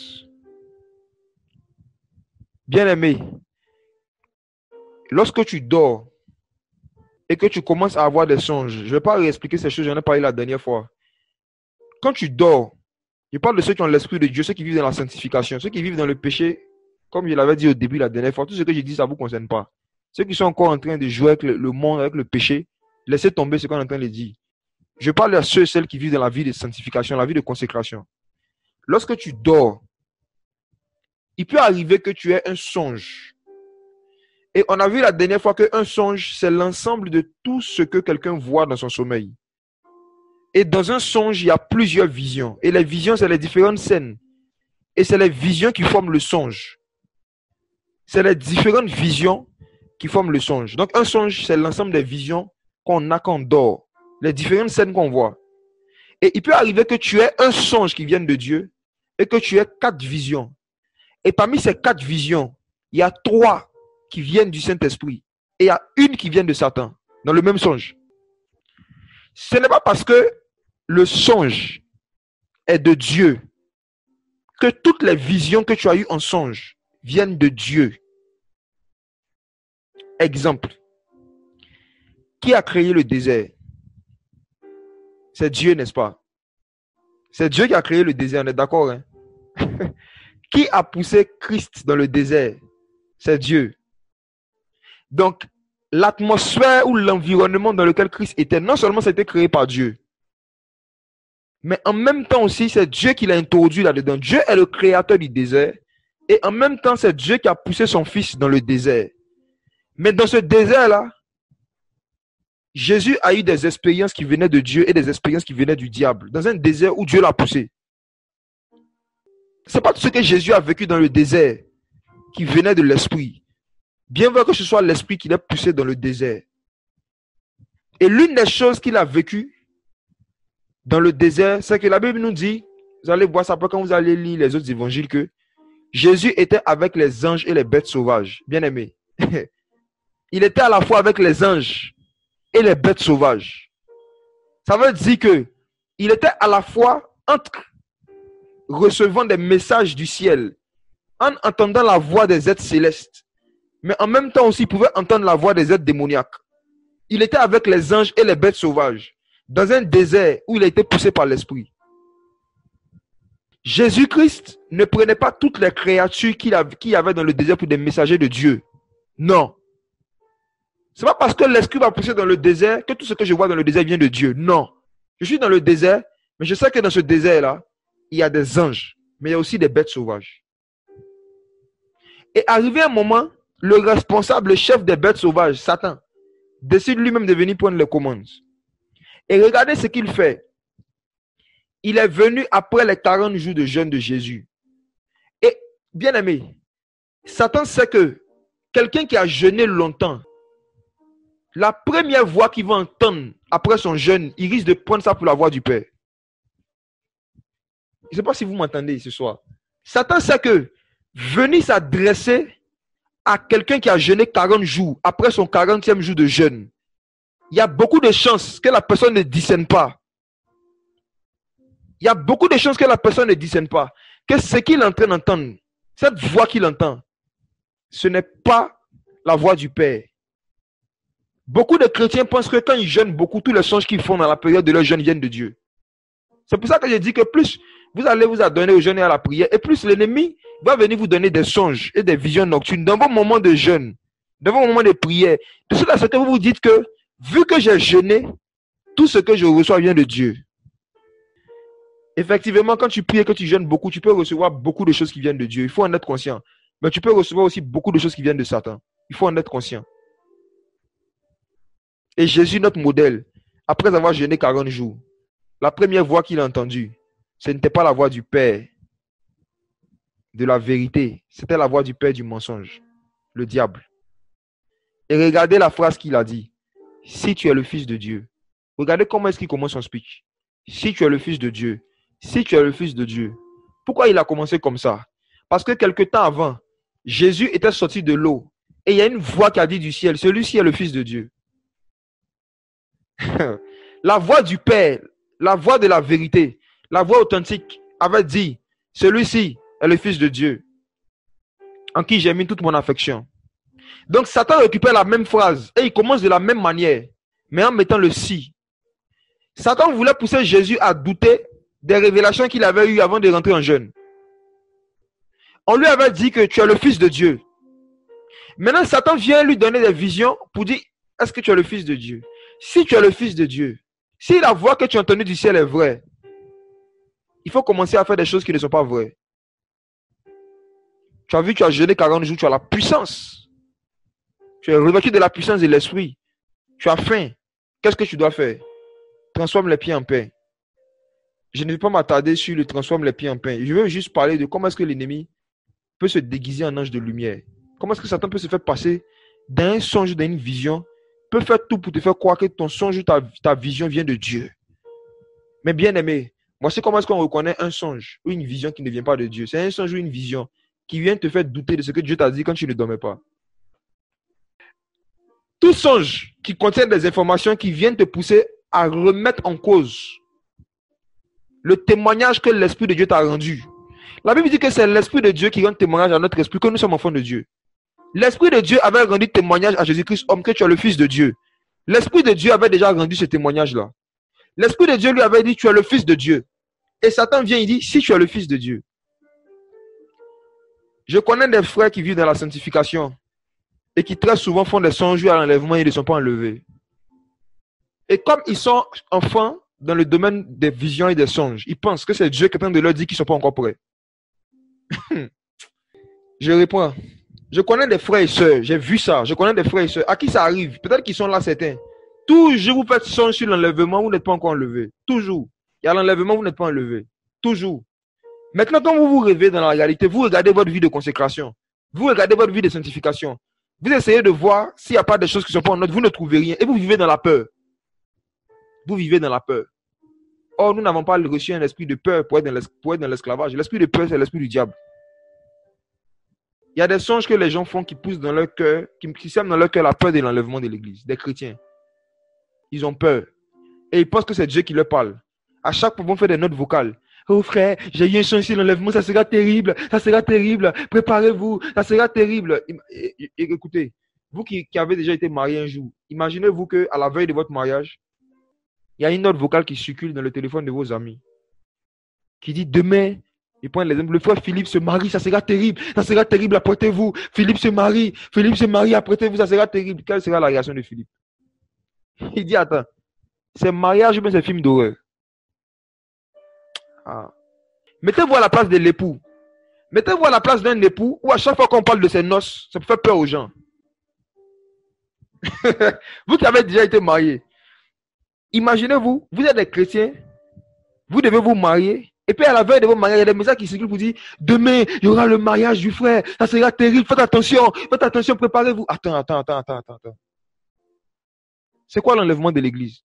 Bien-aimé, lorsque tu dors et que tu commences à avoir des songes, je ne vais pas réexpliquer ces choses, j'en ai parlé la dernière fois. Quand tu dors, je parle de ceux qui ont l'Esprit de Dieu, ceux qui vivent dans la sanctification, ceux qui vivent dans le péché, comme je l'avais dit au début la dernière fois, tout ce que j'ai dit, ça ne vous concerne pas. Ceux qui sont encore en train de jouer avec le monde, avec le péché, laissez tomber ce qu'on est en train de dire. Je parle à ceux et celles qui vivent dans la vie de sanctification, la vie de consécration. Lorsque tu dors, il peut arriver que tu aies un songe. Et on a vu la dernière fois qu'un songe, c'est l'ensemble de tout ce que quelqu'un voit dans son sommeil. Et dans un songe, il y a plusieurs visions. Et les visions, c'est les différentes scènes. Et c'est les visions qui forment le songe. C'est les différentes visions qui forment le songe. Donc un songe, c'est l'ensemble des visions qu'on a quand on dort. Les différentes scènes qu'on voit. Et il peut arriver que tu aies un songe qui vienne de Dieu et que tu aies 4 visions. Et parmi ces 4 visions, il y a 3 qui viennent du Saint-Esprit et il y a une qui vient de Satan dans le même songe. Ce n'est pas parce que le songe est de Dieu que toutes les visions que tu as eues en songe viennent de Dieu. Exemple. Qui a créé le désert? C'est Dieu, n'est-ce pas? C'est Dieu qui a créé le désert, on est d'accord, hein? Qui a poussé Christ dans le désert? C'est Dieu. Donc, l'atmosphère ou l'environnement dans lequel Christ était, non seulement ça a été créé par Dieu, Mais en même temps aussi, c'est Dieu qui l'a introduit là-dedans. Dieu est le créateur du désert. Et en même temps, c'est Dieu qui a poussé son fils dans le désert. Mais dans ce désert-là, Jésus a eu des expériences qui venaient de Dieu et des expériences qui venaient du diable. Dans un désert où Dieu l'a poussé. Ce n'est pas tout ce que Jésus a vécu dans le désert qui venait de l'esprit. Bien vrai que ce soit l'esprit qui l'a poussé dans le désert. Et l'une des choses qu'il a vécues dans le désert, c'est que la Bible nous dit, vous allez voir ça après quand vous allez lire les autres évangiles, que Jésus était avec les anges et les bêtes sauvages. Bien aimé. Il était à la fois avec les anges et les bêtes sauvages. Ça veut dire que il était à la fois entre recevant des messages du ciel, en entendant la voix des êtres célestes, mais en même temps aussi il pouvait entendre la voix des êtres démoniaques. Il était avec les anges et les bêtes sauvages, dans un désert où il a été poussé par l'esprit. Jésus-Christ ne prenait pas toutes les créatures qu'il y avait dans le désert pour des messagers de Dieu. Non. Ce n'est pas parce que l'esprit va pousser dans le désert que tout ce que je vois dans le désert vient de Dieu. Non. Je suis dans le désert, mais je sais que dans ce désert-là, il y a des anges, mais il y a aussi des bêtes sauvages. Et arrivé un moment, le responsable, le chef des bêtes sauvages, Satan, décide lui-même de venir prendre les commandes. Et regardez ce qu'il fait. Il est venu après les 40 jours de jeûne de Jésus. Et, bien aimé, Satan sait que quelqu'un qui a jeûné longtemps, la première voix qu'il va entendre après son jeûne, il risque de prendre ça pour la voix du Père. Je ne sais pas si vous m'entendez ce soir. Satan sait que venir s'adresser à quelqu'un qui a jeûné 40 jours après son 40e jour de jeûne, il y a beaucoup de chances que la personne ne discerne pas. Il y a beaucoup de chances que la personne ne discerne pas. Que ce qu'il est en train d'entendre, cette voix qu'il entend, ce n'est pas la voix du Père. Beaucoup de chrétiens pensent que quand ils jeûnent beaucoup, tous les songes qu'ils font dans la période de leur jeûne viennent de Dieu. C'est pour ça que je dis que plus vous allez vous adonner au jeûne et à la prière, et plus l'ennemi va venir vous donner des songes et des visions nocturnes dans vos moments de jeûne, dans vos moments de prière. De cela, c'est que vous vous dites que, vu que j'ai jeûné, tout ce que je reçois vient de Dieu. Effectivement, quand tu pries et que tu jeûnes beaucoup, tu peux recevoir beaucoup de choses qui viennent de Dieu. Il faut en être conscient. Mais tu peux recevoir aussi beaucoup de choses qui viennent de Satan. Il faut en être conscient. Et Jésus, notre modèle, après avoir jeûné 40 jours, la première voix qu'il a entendue, ce n'était pas la voix du Père de la vérité. C'était la voix du Père du mensonge, le diable. Et regardez la phrase qu'il a dit. Si tu es le Fils de Dieu. Regardez comment est-ce qu'il commence son speech. Si tu es le Fils de Dieu. Si tu es le Fils de Dieu. Pourquoi il a commencé comme ça? Parce que quelque temps avant, Jésus était sorti de l'eau. Et il y a une voix qui a dit du ciel, celui-ci est le Fils de Dieu. La voix du Père, la voix de la vérité, la voix authentique avait dit, celui-ci est le Fils de Dieu, en qui j'ai mis toute mon affection. Donc Satan récupère la même phrase et il commence de la même manière, mais en mettant le si. Satan voulait pousser Jésus à douter des révélations qu'il avait eues avant de rentrer en jeûne. On lui avait dit que tu es le Fils de Dieu. Maintenant, Satan vient lui donner des visions pour dire, est-ce que tu es le Fils de Dieu? Si tu es le Fils de Dieu, si la voix que tu as entendue du ciel est vraie, il faut commencer à faire des choses qui ne sont pas vraies. Tu as vu, tu as jeûné 40 jours, tu as la puissance. Tu es revêtu de la puissance de l'esprit. Tu as faim. Qu'est-ce que tu dois faire? Transforme les pieds en pain. Je ne vais pas m'attarder sur le transforme les pieds en pain. Je veux juste parler de comment est-ce que l'ennemi peut se déguiser en ange de lumière. Comment est-ce que Satan peut se faire passer d'un songe, d'une vision, peut faire tout pour te faire croire que ton songe ou ta vision vient de Dieu. Mais bien aimé, voici comment est-ce qu'on reconnaît un songe ou une vision qui ne vient pas de Dieu. C'est un songe ou une vision qui vient te faire douter de ce que Dieu t'a dit quand tu ne dormais pas. Tout songe qui contient des informations qui viennent te pousser à remettre en cause le témoignage que l'Esprit de Dieu t'a rendu. La Bible dit que c'est l'Esprit de Dieu qui rend témoignage à notre esprit que nous sommes enfants de Dieu. L'Esprit de Dieu avait rendu témoignage à Jésus-Christ, homme, que tu es le Fils de Dieu. L'Esprit de Dieu avait déjà rendu ce témoignage-là. L'Esprit de Dieu lui avait dit, tu es le Fils de Dieu. Et Satan vient, il dit, si tu es le Fils de Dieu. Je connais des frères qui vivent dans la sanctification et qui très souvent font des songes à l'enlèvement et ils ne sont pas enlevés. Et comme ils sont enfants dans le domaine des visions et des songes. Ils pensent que c'est Dieu qui est en train de leur dire qu'ils ne sont pas encore prêts. Je réponds. Je connais des frères et sœurs, j'ai vu ça. Je connais des frères et sœurs à qui ça arrive. Peut-être qu'ils sont là certains. Toujours vous faites songe sur l'enlèvement, vous n'êtes pas encore enlevé. Toujours. Il y a l'enlèvement, vous n'êtes pas enlevé. Toujours. Maintenant, quand vous vous réveillez dans la réalité, vous regardez votre vie de consécration. Vous regardez votre vie de sanctification. Vous essayez de voir s'il n'y a pas des choses qui ne sont pas en ordre. Vous ne trouvez rien. Et vous vivez dans la peur. Vous vivez dans la peur. Or, nous n'avons pas reçu un esprit de peur pour être dans l'esclavage. L'esprit de peur, c'est l'esprit du diable. Il y a des songes que les gens font qui poussent dans leur cœur, qui sèment dans leur cœur la peur de l'enlèvement de l'église, des chrétiens. Ils ont peur. Et ils pensent que c'est Dieu qui leur parle. À chaque fois, ils vont faire des notes vocales. Oh frère, j'ai eu un songe sur l'enlèvement, ça sera terrible, préparez-vous, ça sera terrible. Et écoutez, vous qui avez déjà été marié un jour, imaginez-vous qu'à la veille de votre mariage, il y a une note vocale qui circule dans le téléphone de vos amis, qui dit demain, il prend l'exemple, le frère Philippe se marie, ça sera terrible, apprêtez-vous, Philippe se marie, apprêtez-vous, ça sera terrible. Quelle sera la réaction de Philippe? Il dit, attends, c'est mariage ou bien c'est film d'horreur? Ah. Mettez-vous à la place de l'époux. Mettez-vous à la place d'un époux où à chaque fois qu'on parle de ses noces, ça peut faire peur aux gens. Vous qui avez déjà été marié, imaginez-vous, vous êtes des chrétiens, vous devez vous marier, et puis à la veille de vos mariages, il y a des messages qui circulent pour dire demain, il y aura le mariage du frère, ça sera terrible, faites attention, préparez-vous. Attends. C'est quoi l'enlèvement de l'église?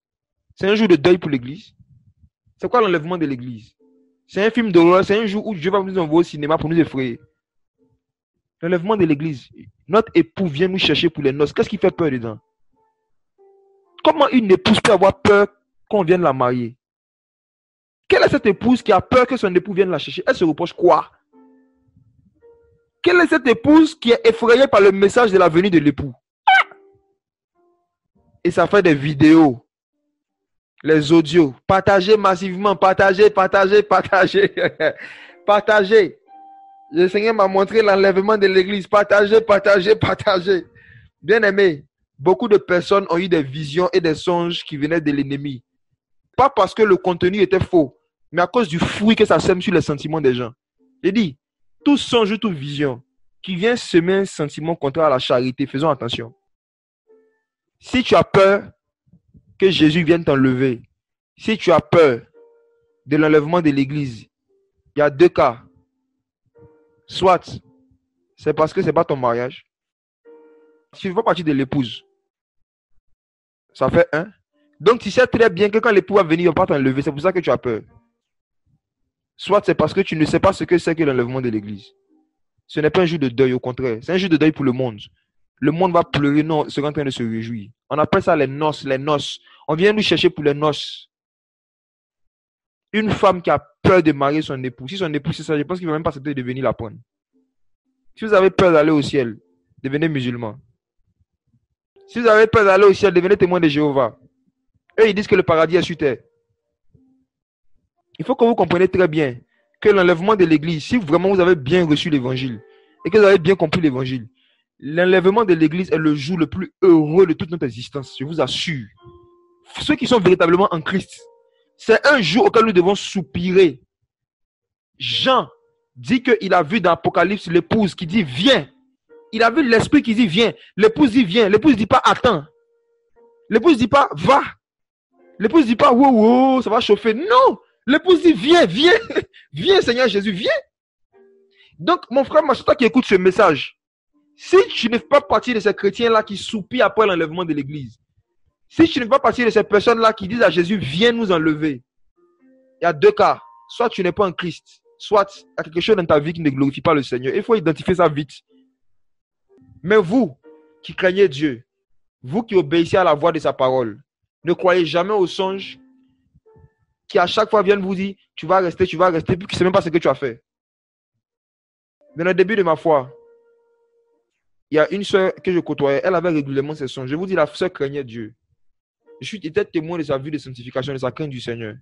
C'est un jour de deuil pour l'église? C'est quoi l'enlèvement de l'église? C'est un film d'horreur, c'est un jour où Dieu va nous envoyer au cinéma pour nous effrayer. L'enlèvement de l'église. Notre époux vient nous chercher pour les noces. Qu'est-ce qui fait peur dedans? Comment une épouse peut avoir peur qu'on vienne la marier? Quelle est cette épouse qui a peur que son époux vienne la chercher? Elle se reproche quoi? Quelle est cette épouse qui est effrayée par le message de la venue de l'époux? Et ça fait des vidéos. Les audios, partagez massivement, partagez. Partagez. Le Seigneur m'a montré l'enlèvement de l'église. Partagez. Bien aimé, beaucoup de personnes ont eu des visions et des songes qui venaient de l'ennemi. Pas parce que le contenu était faux, mais à cause du fruit que ça sème sur les sentiments des gens. J'ai dit, tout songe ou toute vision qui vient semer un sentiment contraire à la charité, faisons attention. Si tu as peur que Jésus vienne t'enlever, si tu as peur de l'enlèvement de l'église, il y a deux cas. Soit c'est parce que ce n'est pas ton mariage. Si tu ne fais pas partie de l'épouse, ça fait un. Donc tu sais très bien que quand l'époux va venir, il ne va pas t'enlever. C'est pour ça que tu as peur. Soit c'est parce que tu ne sais pas ce que c'est que l'enlèvement de l'église. Ce n'est pas un jour de deuil, au contraire. C'est un jour de deuil pour le monde. Le monde va pleurer, non, sera en train de se réjouir. On appelle ça les noces. On vient nous chercher pour les noces. Une femme qui a peur de marier son époux, si son époux c'est ça, je pense qu'il ne va même pas accepter de venir la prendre. Si vous avez peur d'aller au ciel, devenez musulman. Si vous avez peur d'aller au ciel, devenez témoin de Jéhovah. Eux, ils disent que le paradis est sur terre. Il faut que vous compreniez très bien que l'enlèvement de l'église, si vraiment vous avez bien reçu l'évangile et que vous avez bien compris l'évangile, l'enlèvement de l'église est le jour le plus heureux de toute notre existence, je vous assure. Ceux qui sont véritablement en Christ, c'est un jour auquel nous devons soupirer. Jean dit qu'il a vu dans l'Apocalypse l'épouse qui dit viens. Il a vu l'esprit qui dit viens. L'épouse dit viens. L'épouse dit pas attends. L'épouse dit pas va. L'épouse dit pas wow, ça va chauffer. Non. L'épouse dit viens. Viens Seigneur Jésus, viens. Donc mon frère, c'est toi qui écoute ce message. Si tu ne fais pas partie de ces chrétiens-là qui soupirent après l'enlèvement de l'église, si tu ne fais pas partie de ces personnes-là qui disent à Jésus viens nous enlever, il y a deux cas. Soit tu n'es pas en Christ, soit il y a quelque chose dans ta vie qui ne glorifie pas le Seigneur. Il faut identifier ça vite. Mais vous qui craignez Dieu, vous qui obéissez à la voix de sa parole, ne croyez jamais aux songes qui à chaque fois viennent vous dire tu vas rester, puis tu ne sais même pas ce que tu as fait. Dans le début de ma foi, il y a une sœur que je côtoyais, elle avait régulièrement ces songes. Je vous dis, la sœur craignait Dieu. Je suis témoin de sa vie de sanctification, de sa crainte du Seigneur.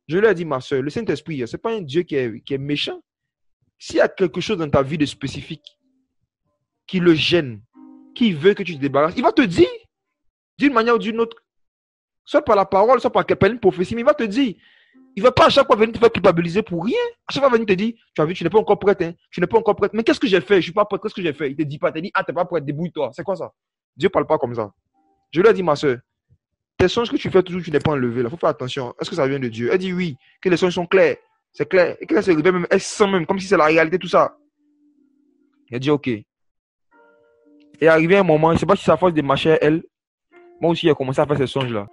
Je lui ai dit, ma sœur, le Saint-Esprit, ce n'est pas un Dieu qui est méchant. S'il y a quelque chose dans ta vie de spécifique qui le gêne, qui veut que tu te débarrasses, il va te dire d'une manière ou d'une autre. soit par la parole, soit par une prophétie, mais il va te dire. Il ne va pas à chaque fois venir te faire culpabiliser pour rien. À chaque fois, venir te dire, tu as vu, tu n'es pas encore prête, hein? Tu n'es pas encore prête. Mais qu'est-ce que j'ai fait? Je ne suis pas prête. Qu'est-ce que j'ai fait? Il ne te dit pas. Il te dit, ah, tu n'es pas prête, débrouille-toi. C'est quoi ça? Dieu ne parle pas comme ça. Je lui ai dit, ma soeur, tes songes que tu fais toujours, tu n'es pas enlevé. Il faut faire attention. Est-ce que ça vient de Dieu? Elle dit oui, que les songes sont clairs. C'est clair. Et qu'elle se réveille même, elle sent même, comme si c'est la réalité, tout ça. Elle dit, ok. Et arrivé un moment, je ne sais pas si c'est à force de marcher, elle, moi aussi, j'ai commencé à faire ces songes-là.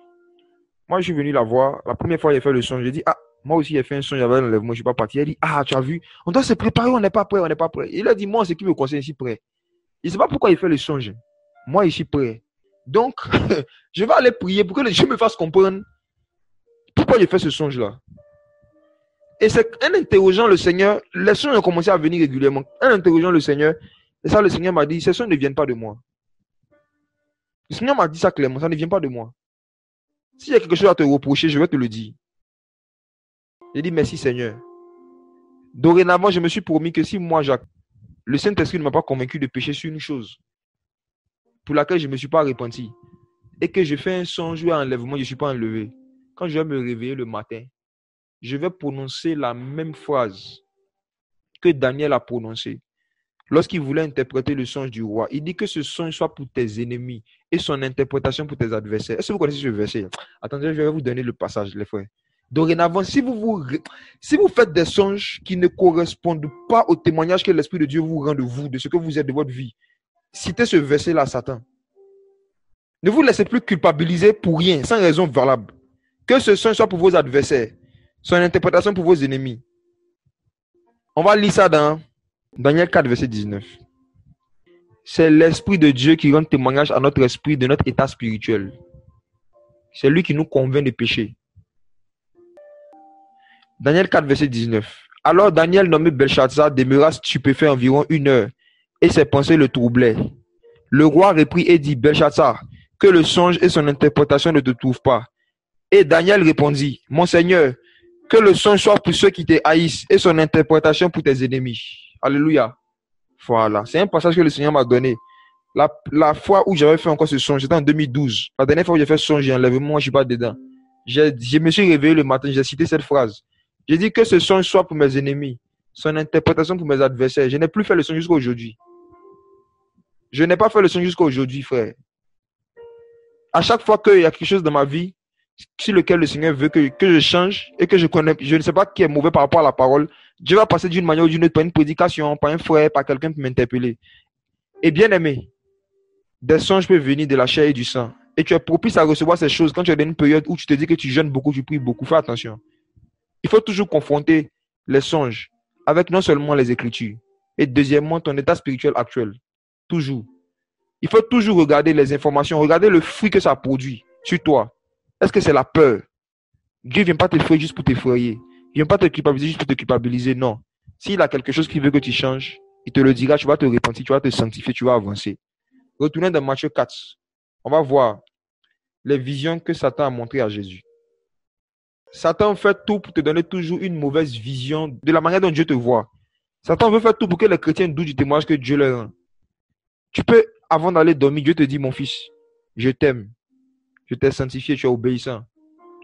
Moi, je suis venu la voir. La première fois, j'ai fait le songe. J'ai dit, ah, moi aussi, j'ai fait un songe, j'avais un enlèvement, je ne suis pas parti. Elle dit, ah, tu as vu, on doit se préparer, on n'est pas prêt, on n'est pas prêt. Il a dit, moi, ce qui me conseille ici prêt. Je ne sais pas pourquoi il fait le songe. Moi, je suis prêt. Donc, je vais aller prier pour que Dieu me fasse comprendre pourquoi j'ai fait ce songe-là. Et c'est en interrogeant le Seigneur, les songes ont commencé à venir régulièrement. En interrogeant le Seigneur, et ça, le Seigneur m'a dit, ces songes ne viennent pas de moi. Le Seigneur m'a dit ça clairement, ça ne vient pas de moi. S'il y a quelque chose à te reprocher, je vais te le dire. J'ai dit, merci Seigneur. Dorénavant, je me suis promis que si moi, Jacques, le Saint-Esprit ne m'a pas convaincu de pécher sur une chose pour laquelle je ne me suis pas repenti, et que je fais un songe ou un enlèvement, je ne suis pas enlevé. Quand je vais me réveiller le matin, je vais prononcer la même phrase que Daniel a prononcée. Lorsqu'il voulait interpréter le songe du roi, il dit que ce songe soit pour tes ennemis et son interprétation pour tes adversaires. Est-ce que vous connaissez ce verset? Attendez, je vais vous donner le passage, les frères. Dorénavant, si vous faites des songes qui ne correspondent pas au témoignage que l'Esprit de Dieu vous rend de vous, de ce que vous êtes de votre vie, citez ce verset-là à Satan. Ne vous laissez plus culpabiliser pour rien, sans raison valable. Que ce songe soit pour vos adversaires, son interprétation pour vos ennemis. On va lire ça dans Daniel 4, verset 19. C'est l'Esprit de Dieu qui rend témoignage à notre esprit de notre état spirituel. C'est lui qui nous convainc de pécher. Daniel 4, verset 19. Alors Daniel, nommé Belshazzar, demeura stupéfait environ 1 heure, et ses pensées le troublaient. Le roi reprit et dit, Belshazzar, que le songe et son interprétation ne te trouvent pas. Et Daniel répondit, mon Seigneur, que le songe soit pour ceux qui te haïssent et son interprétation pour tes ennemis. Alléluia. Voilà, c'est un passage que le Seigneur m'a donné. La fois où j'avais fait encore ce songe, c'était en 2012. La dernière fois où j'ai fait ce songe, j'ai enlevé, moi je ne suis pas dedans. Je me suis réveillé le matin, j'ai cité cette phrase. J'ai dit que ce songe soit pour mes ennemis, son interprétation pour mes adversaires. Je n'ai plus fait le songe jusqu'à aujourd'hui. Je n'ai pas fait le songe jusqu'à aujourd'hui, frère. À chaque fois qu'il y a quelque chose dans ma vie sur lequel le Seigneur veut que je change et que je connais, je ne sais pas qui est mauvais par rapport à la parole, Dieu va passer d'une manière ou d'une autre par une prédication, par un frère, par quelqu'un pour m'interpeller. Et bien aimé, des songes peuvent venir de la chair et du sang. Et tu es propice à recevoir ces choses quand tu es dans une période où tu te dis que tu jeûnes beaucoup, tu pries beaucoup. Fais attention. Il faut toujours confronter les songes avec non seulement les Écritures, et deuxièmement ton état spirituel actuel. Toujours. Il faut toujours regarder les informations, regarder le fruit que ça produit sur toi. Est-ce que c'est la peur? Dieu ne vient pas t'effrayer juste pour t'effrayer. Il ne vient pas te culpabiliser juste pour te culpabiliser. Non. S'il a quelque chose qui veut que tu changes, il te le dira, tu vas te repentir, tu vas te sanctifier, tu vas avancer. Retournons dans Matthieu 4. On va voir les visions que Satan a montrées à Jésus. Satan fait tout pour te donner toujours une mauvaise vision de la manière dont Dieu te voit. Satan veut faire tout pour que les chrétiens doutent du témoignage que Dieu leur rend. Tu peux, avant d'aller dormir, Dieu te dit, mon fils, je t'aime. Je t'ai sanctifié, tu es obéissant.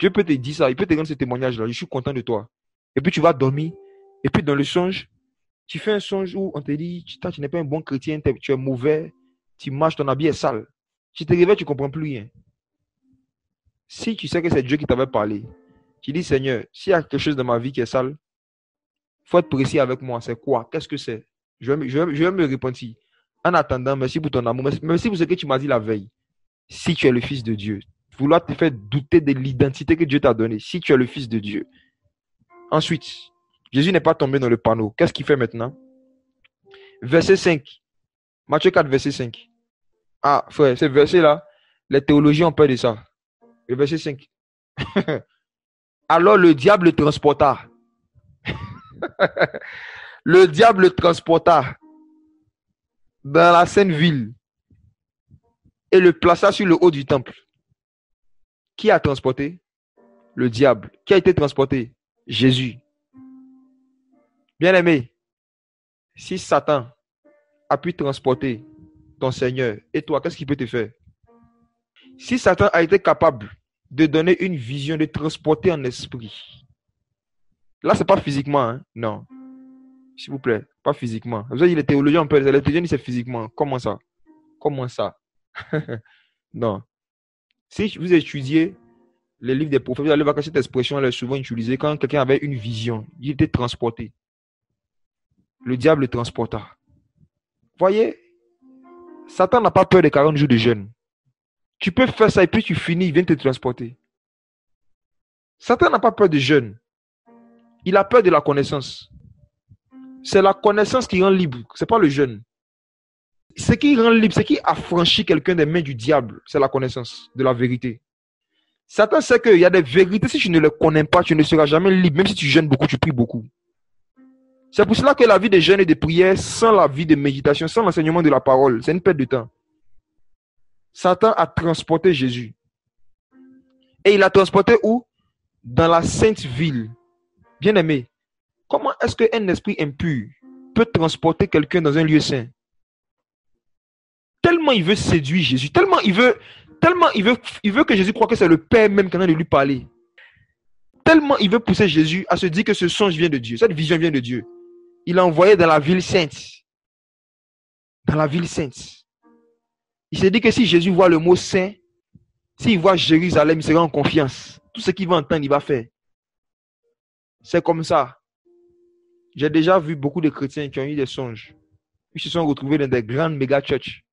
Dieu peut te dire ça, il peut te rendre ce témoignage-là, je suis content de toi. Et puis tu vas dormir, et puis dans le songe, tu fais un songe où on te dit, tu n'es pas un bon chrétien, tu es mauvais, tu marches, ton habit est sale. Tu te réveilles, tu ne comprends plus rien. Si tu sais que c'est Dieu qui t'avait parlé, tu dis, Seigneur, s'il y a quelque chose dans ma vie qui est sale, il faut être précis avec moi. C'est quoi? Qu'est-ce que c'est? Je vais me repentir. En attendant, merci pour ton amour. Merci pour ce que tu m'as dit la veille. Si tu es le Fils de Dieu, vouloir te faire douter de l'identité que Dieu t'a donnée. Si tu es le Fils de Dieu. Ensuite, Jésus n'est pas tombé dans le panneau. Qu'est-ce qu'il fait maintenant? Verset 5. Matthieu 4, verset 5. Ah, frère, ce verset-là, les théologiens ont peur de ça. Le verset 5. Alors le diable le transporta. Le diable le transporta dans la sainte ville et le plaça sur le haut du temple. Qui a transporté? Le diable. Qui a été transporté? Jésus. Bien-aimé, si Satan a pu transporter ton Seigneur, et toi, qu'est-ce qu'il peut te faire? Si Satan a été capable de donner une vision, de transporter en esprit. Là, c'est pas physiquement, hein? Non. S'il vous plaît, pas physiquement. Vous savez, les théologiens, les théologiens disent c'est physiquement. Comment ça? Comment ça? Non. Si vous étudiez les livres des prophètes, vous allez voir que cette expression elle est souvent utilisée quand quelqu'un avait une vision. Il était transporté. Le diable le transporta. Voyez, Satan n'a pas peur des 40 jours de jeûne. Tu peux faire ça et puis tu finis, il vient te transporter. Satan n'a pas peur de jeûne. Il a peur de la connaissance. C'est la connaissance qui rend libre, ce n'est pas le jeûne. Ce qui rend libre, ce qui affranchit quelqu'un des mains du diable, c'est la connaissance de la vérité. Satan sait qu'il y a des vérités, si tu ne les connais pas, tu ne seras jamais libre, même si tu jeûnes beaucoup, tu pries beaucoup. C'est pour cela que la vie de jeûne et de prière, sans la vie de méditation, sans l'enseignement de la parole, c'est une perte de temps. Satan a transporté Jésus. Et il l'a transporté où? Dans la sainte ville. Bien aimé, comment est-ce qu'un esprit impur peut transporter quelqu'un dans un lieu saint? Tellement il veut séduire Jésus, tellement il veut que Jésus croie que c'est le Père même qui est en train de lui parler. Tellement il veut pousser Jésus à se dire que ce songe vient de Dieu, cette vision vient de Dieu. Il l'a envoyé dans la ville sainte. Dans la ville sainte. Il s'est dit que si Jésus voit le mot saint, s'il voit Jérusalem, il sera en confiance. Tout ce qu'il va entendre, il va faire. C'est comme ça. J'ai déjà vu beaucoup de chrétiens qui ont eu des songes. Ils se sont retrouvés dans des grandes méga churches.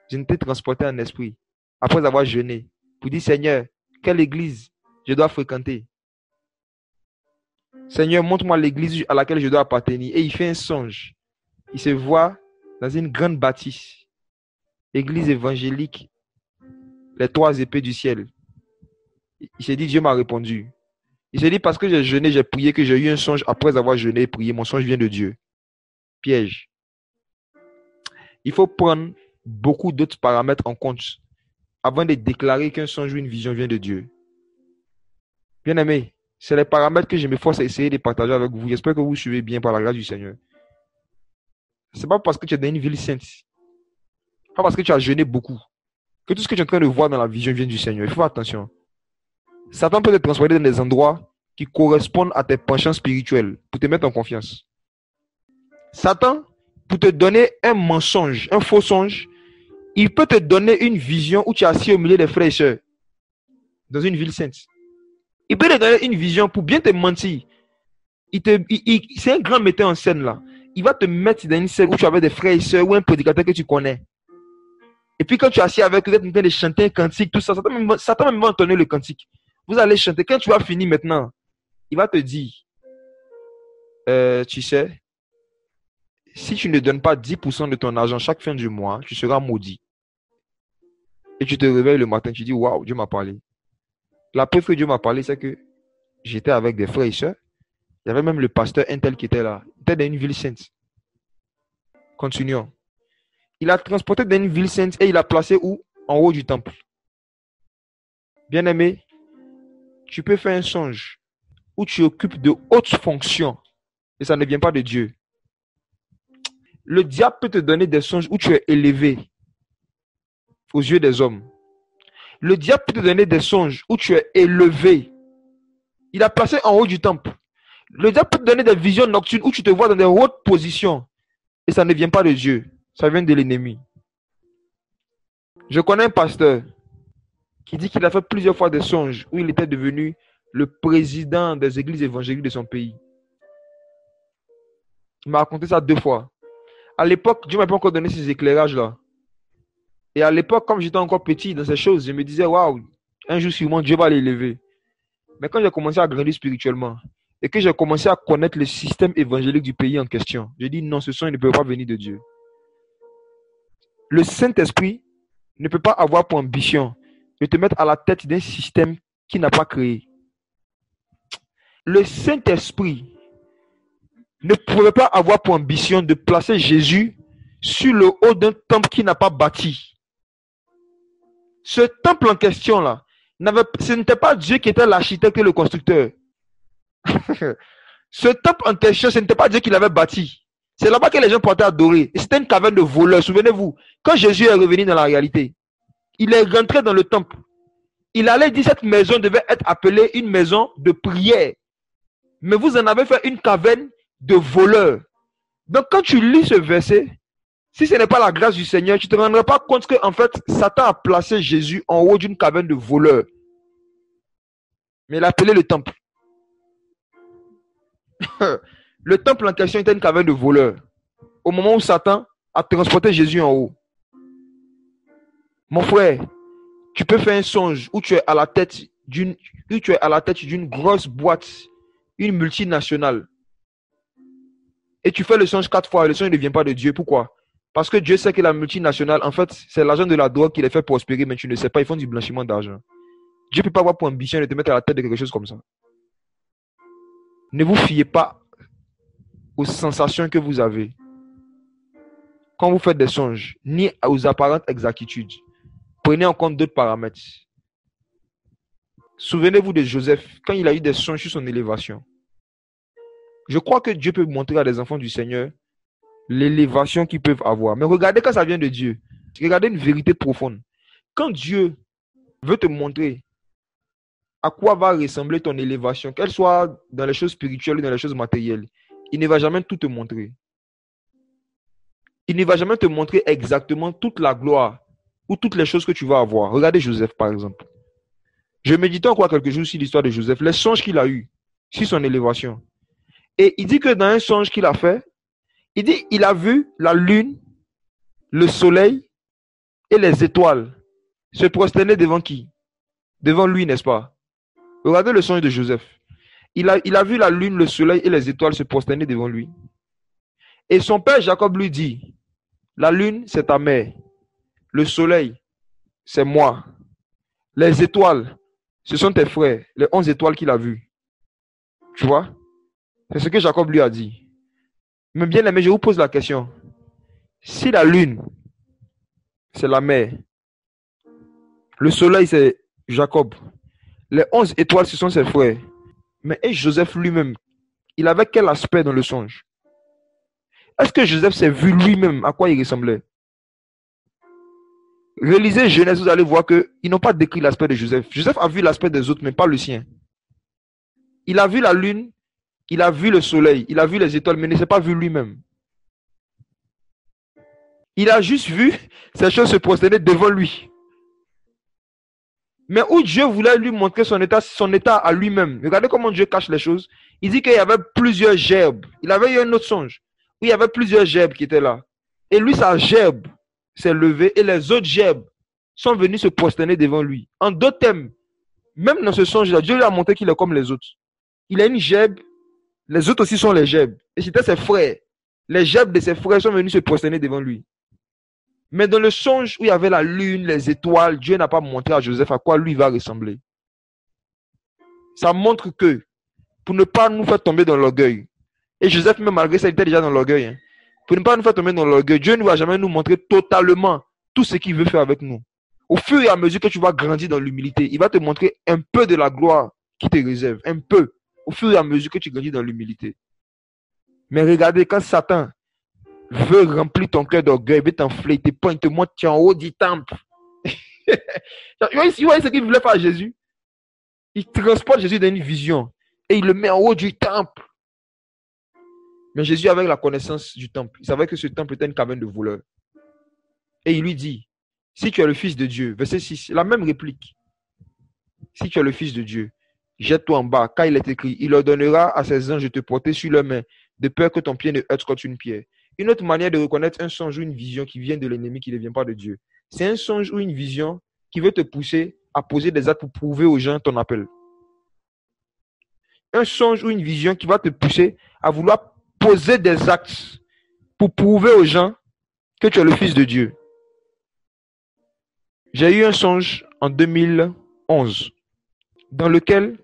Ils ont été transportés en esprit. Après avoir jeûné. Pour dire, Seigneur, quelle église je dois fréquenter? Seigneur, montre-moi l'église à laquelle je dois appartenir. Et il fait un songe. Il se voit dans une grande bâtisse. Église évangélique. Les 3 épées du ciel. Il s'est dit, Dieu m'a répondu. Il s'est dit, parce que j'ai jeûné, j'ai prié, que j'ai eu un songe après avoir jeûné et prié. Mon songe vient de Dieu. Piège. Il faut prendre beaucoup d'autres paramètres en compte avant de déclarer qu'un songe ou une vision vient de Dieu. Bien aimé, c'est les paramètres que je me force à essayer de partager avec vous. J'espère que vous suivez bien par la grâce du Seigneur. Ce n'est pas parce que tu es dans une ville sainte, pas parce que tu as jeûné beaucoup, que tout ce que tu es en train de voir dans la vision vient du Seigneur. Il faut faire attention. Satan peut te transporter dans des endroits qui correspondent à tes penchants spirituels pour te mettre en confiance. Satan, pour te donner un mensonge, un faux songe, il peut te donner une vision où tu es assis au milieu des frères et sœurs dans une ville sainte. Il peut te donner une vision pour bien te mentir. C'est un grand metteur en scène là. Il va te mettre dans une scène où tu avais des frères et sœurs ou un prédicateur que tu connais. Et puis quand tu es assis avec eux, vous êtes en train de chanter un cantique, tout ça, Satan même va entonner le cantique. Vous allez chanter. Quand tu vas finir maintenant, il va te dire, tu sais, si tu ne donnes pas 10% de ton argent chaque fin du mois, tu seras maudit. Et tu te réveilles le matin, tu dis, waouh, Dieu m'a parlé. La preuve que Dieu m'a parlé, c'est que j'étais avec des frères et sœurs. Il y avait même le pasteur Intel qui était là. Il était dans une ville sainte. Continuons. Il a transporté dans une ville sainte et il a placé où? En haut du temple. Bien aimé, tu peux faire un songe où tu occupes de hautes fonctions et ça ne vient pas de Dieu. Le diable peut te donner des songes où tu es élevé aux yeux des hommes. Le diable peut te donner des songes où tu es élevé. Il a placé en haut du temple. Le diable peut te donner des visions nocturnes où tu te vois dans des hautes positions. Et ça ne vient pas de Dieu. Ça vient de l'ennemi. Je connais un pasteur qui dit qu'il a fait plusieurs fois des songes où il était devenu le président des églises évangéliques de son pays. Il m'a raconté ça 2 fois. À l'époque, Dieu ne m'a pas encore donné ces éclairages-là. Et à l'époque, comme j'étais encore petit dans ces choses, je me disais, waouh, un jour sûrement Dieu va l'élever. Mais quand j'ai commencé à grandir spirituellement et que j'ai commencé à connaître le système évangélique du pays en question, j'ai dit non, ce son ne peut pas venir de Dieu. Le Saint-Esprit ne peut pas avoir pour ambition de te mettre à la tête d'un système qu'il n'a pas créé. Le Saint-Esprit ne pourrait pas avoir pour ambition de placer Jésus sur le haut d'un temple qu'il n'a pas bâti. Ce temple en question-là, ce n'était pas Dieu qui était l'architecte et le constructeur. Ce temple en question, ce n'était pas Dieu qui l'avait bâti. C'est là-bas que les gens portaient adorer. Et c'était une caverne de voleurs. Souvenez-vous, quand Jésus est revenu dans la réalité, il est rentré dans le temple. Il allait dire que cette maison devait être appelée une maison de prière. Mais vous en avez fait une caverne de voleurs. Donc quand tu lis ce verset, si ce n'est pas la grâce du Seigneur, tu ne te rendras pas compte que en fait, Satan a placé Jésus en haut d'une caverne de voleurs. Mais il a appelé le temple. Le temple en question était une caverne de voleurs. Au moment où Satan a transporté Jésus en haut. Mon frère, tu peux faire un songe où tu es à la tête d'une grosse boîte, une multinationale. Et tu fais le songe 4 fois et le songe ne vient pas de Dieu. Pourquoi? Parce que Dieu sait que la multinationale, en fait, c'est l'argent de la drogue qui les fait prospérer, mais tu ne sais pas, ils font du blanchiment d'argent. Dieu ne peut pas avoir pour ambition de te mettre à la tête de quelque chose comme ça. Ne vous fiez pas aux sensations que vous avez quand vous faites des songes, ni aux apparentes exactitudes. Prenez en compte d'autres paramètres. Souvenez-vous de Joseph, quand il a eu des songes sur son élévation. Je crois que Dieu peut montrer à des enfants du Seigneur l'élévation qu'ils peuvent avoir. Mais regardez quand ça vient de Dieu. Regardez une vérité profonde. Quand Dieu veut te montrer à quoi va ressembler ton élévation, qu'elle soit dans les choses spirituelles ou dans les choses matérielles, il ne va jamais tout te montrer. Il ne va jamais te montrer exactement toute la gloire ou toutes les choses que tu vas avoir. Regardez Joseph, par exemple. Je méditais encore quelque chose sur l'histoire de Joseph, les songes qu'il a eus sur son élévation. Et il dit que dans un songe qu'il a fait, il dit il a vu la lune, le soleil et les étoiles se prosterner devant qui? Devant lui, n'est-ce pas? Regardez le songe de Joseph. Il a vu la lune, le soleil et les étoiles se prosterner devant lui. Et son père Jacob lui dit, la lune, c'est ta mère. Le soleil, c'est moi. Les étoiles, ce sont tes frères. Les 11 étoiles qu'il a vues. Tu vois? C'est ce que Jacob lui a dit. Mais bien aimé, je vous pose la question. Si la lune, c'est la mère, le soleil, c'est Jacob, les 11 étoiles, ce sont ses frères. Mais et Joseph lui-même, il avait quel aspect dans le songe? Est-ce que Joseph s'est vu lui-même à quoi il ressemblait? Relisez Genèse, vous allez voir qu'ils n'ont pas décrit l'aspect de Joseph. Joseph a vu l'aspect des autres, mais pas le sien. Il a vu la lune, il a vu le soleil, il a vu les étoiles, mais il ne s'est pas vu lui-même. Il a juste vu ces choses se prosterner devant lui. Mais où Dieu voulait lui montrer son état à lui-même. Regardez comment Dieu cache les choses. Il dit qu'il y avait plusieurs gerbes. Il avait eu un autre songe où il y avait plusieurs gerbes qui étaient là. Et lui, sa gerbe s'est levée et les autres gerbes sont venus se prosterner devant lui. En d'autres termes, même dans ce songe-là, Dieu lui a montré qu'il est comme les autres. Il a une gerbe, les autres aussi sont les gerbes. Et c'était ses frères. Les gerbes de ses frères sont venus se prosterner devant lui. Mais dans le songe où il y avait la lune, les étoiles, Dieu n'a pas montré à Joseph à quoi lui va ressembler. Ça montre que, pour ne pas nous faire tomber dans l'orgueil, et Joseph même malgré ça, il était déjà dans l'orgueil, hein, pour ne pas nous faire tomber dans l'orgueil, Dieu ne va jamais nous montrer totalement tout ce qu'il veut faire avec nous. Au fur et à mesure que tu vas grandir dans l'humilité, il va te montrer un peu de la gloire qui te réserve, un peu, au fur et à mesure que tu grandis dans l'humilité. Mais regardez, quand Satan veut remplir ton cœur d'orgueil, veut t'enfler, il te pointe, il te montre, tu es en haut du temple. Vous voyez ce qu'il voulait faire à Jésus? Il transporte Jésus dans une vision et il le met en haut du temple. Mais Jésus, avec la connaissance du temple, il savait que ce temple était une caverne de voleurs. Et il lui dit, si tu es le Fils de Dieu, verset 6, la même réplique. Si tu es le Fils de Dieu, jette-toi en bas, car il est écrit, il ordonnera à ses anges de te porter sur leurs mains, de peur que ton pied ne heurte contre une pierre. Une autre manière de reconnaître un songe ou une vision qui vient de l'ennemi, qui ne vient pas de Dieu, c'est un songe ou une vision qui veut te pousser à poser des actes pour prouver aux gens ton appel. Un songe ou une vision qui va te pousser à vouloir poser des actes pour prouver aux gens que tu es le Fils de Dieu. J'ai eu un songe en 2011 dans lequel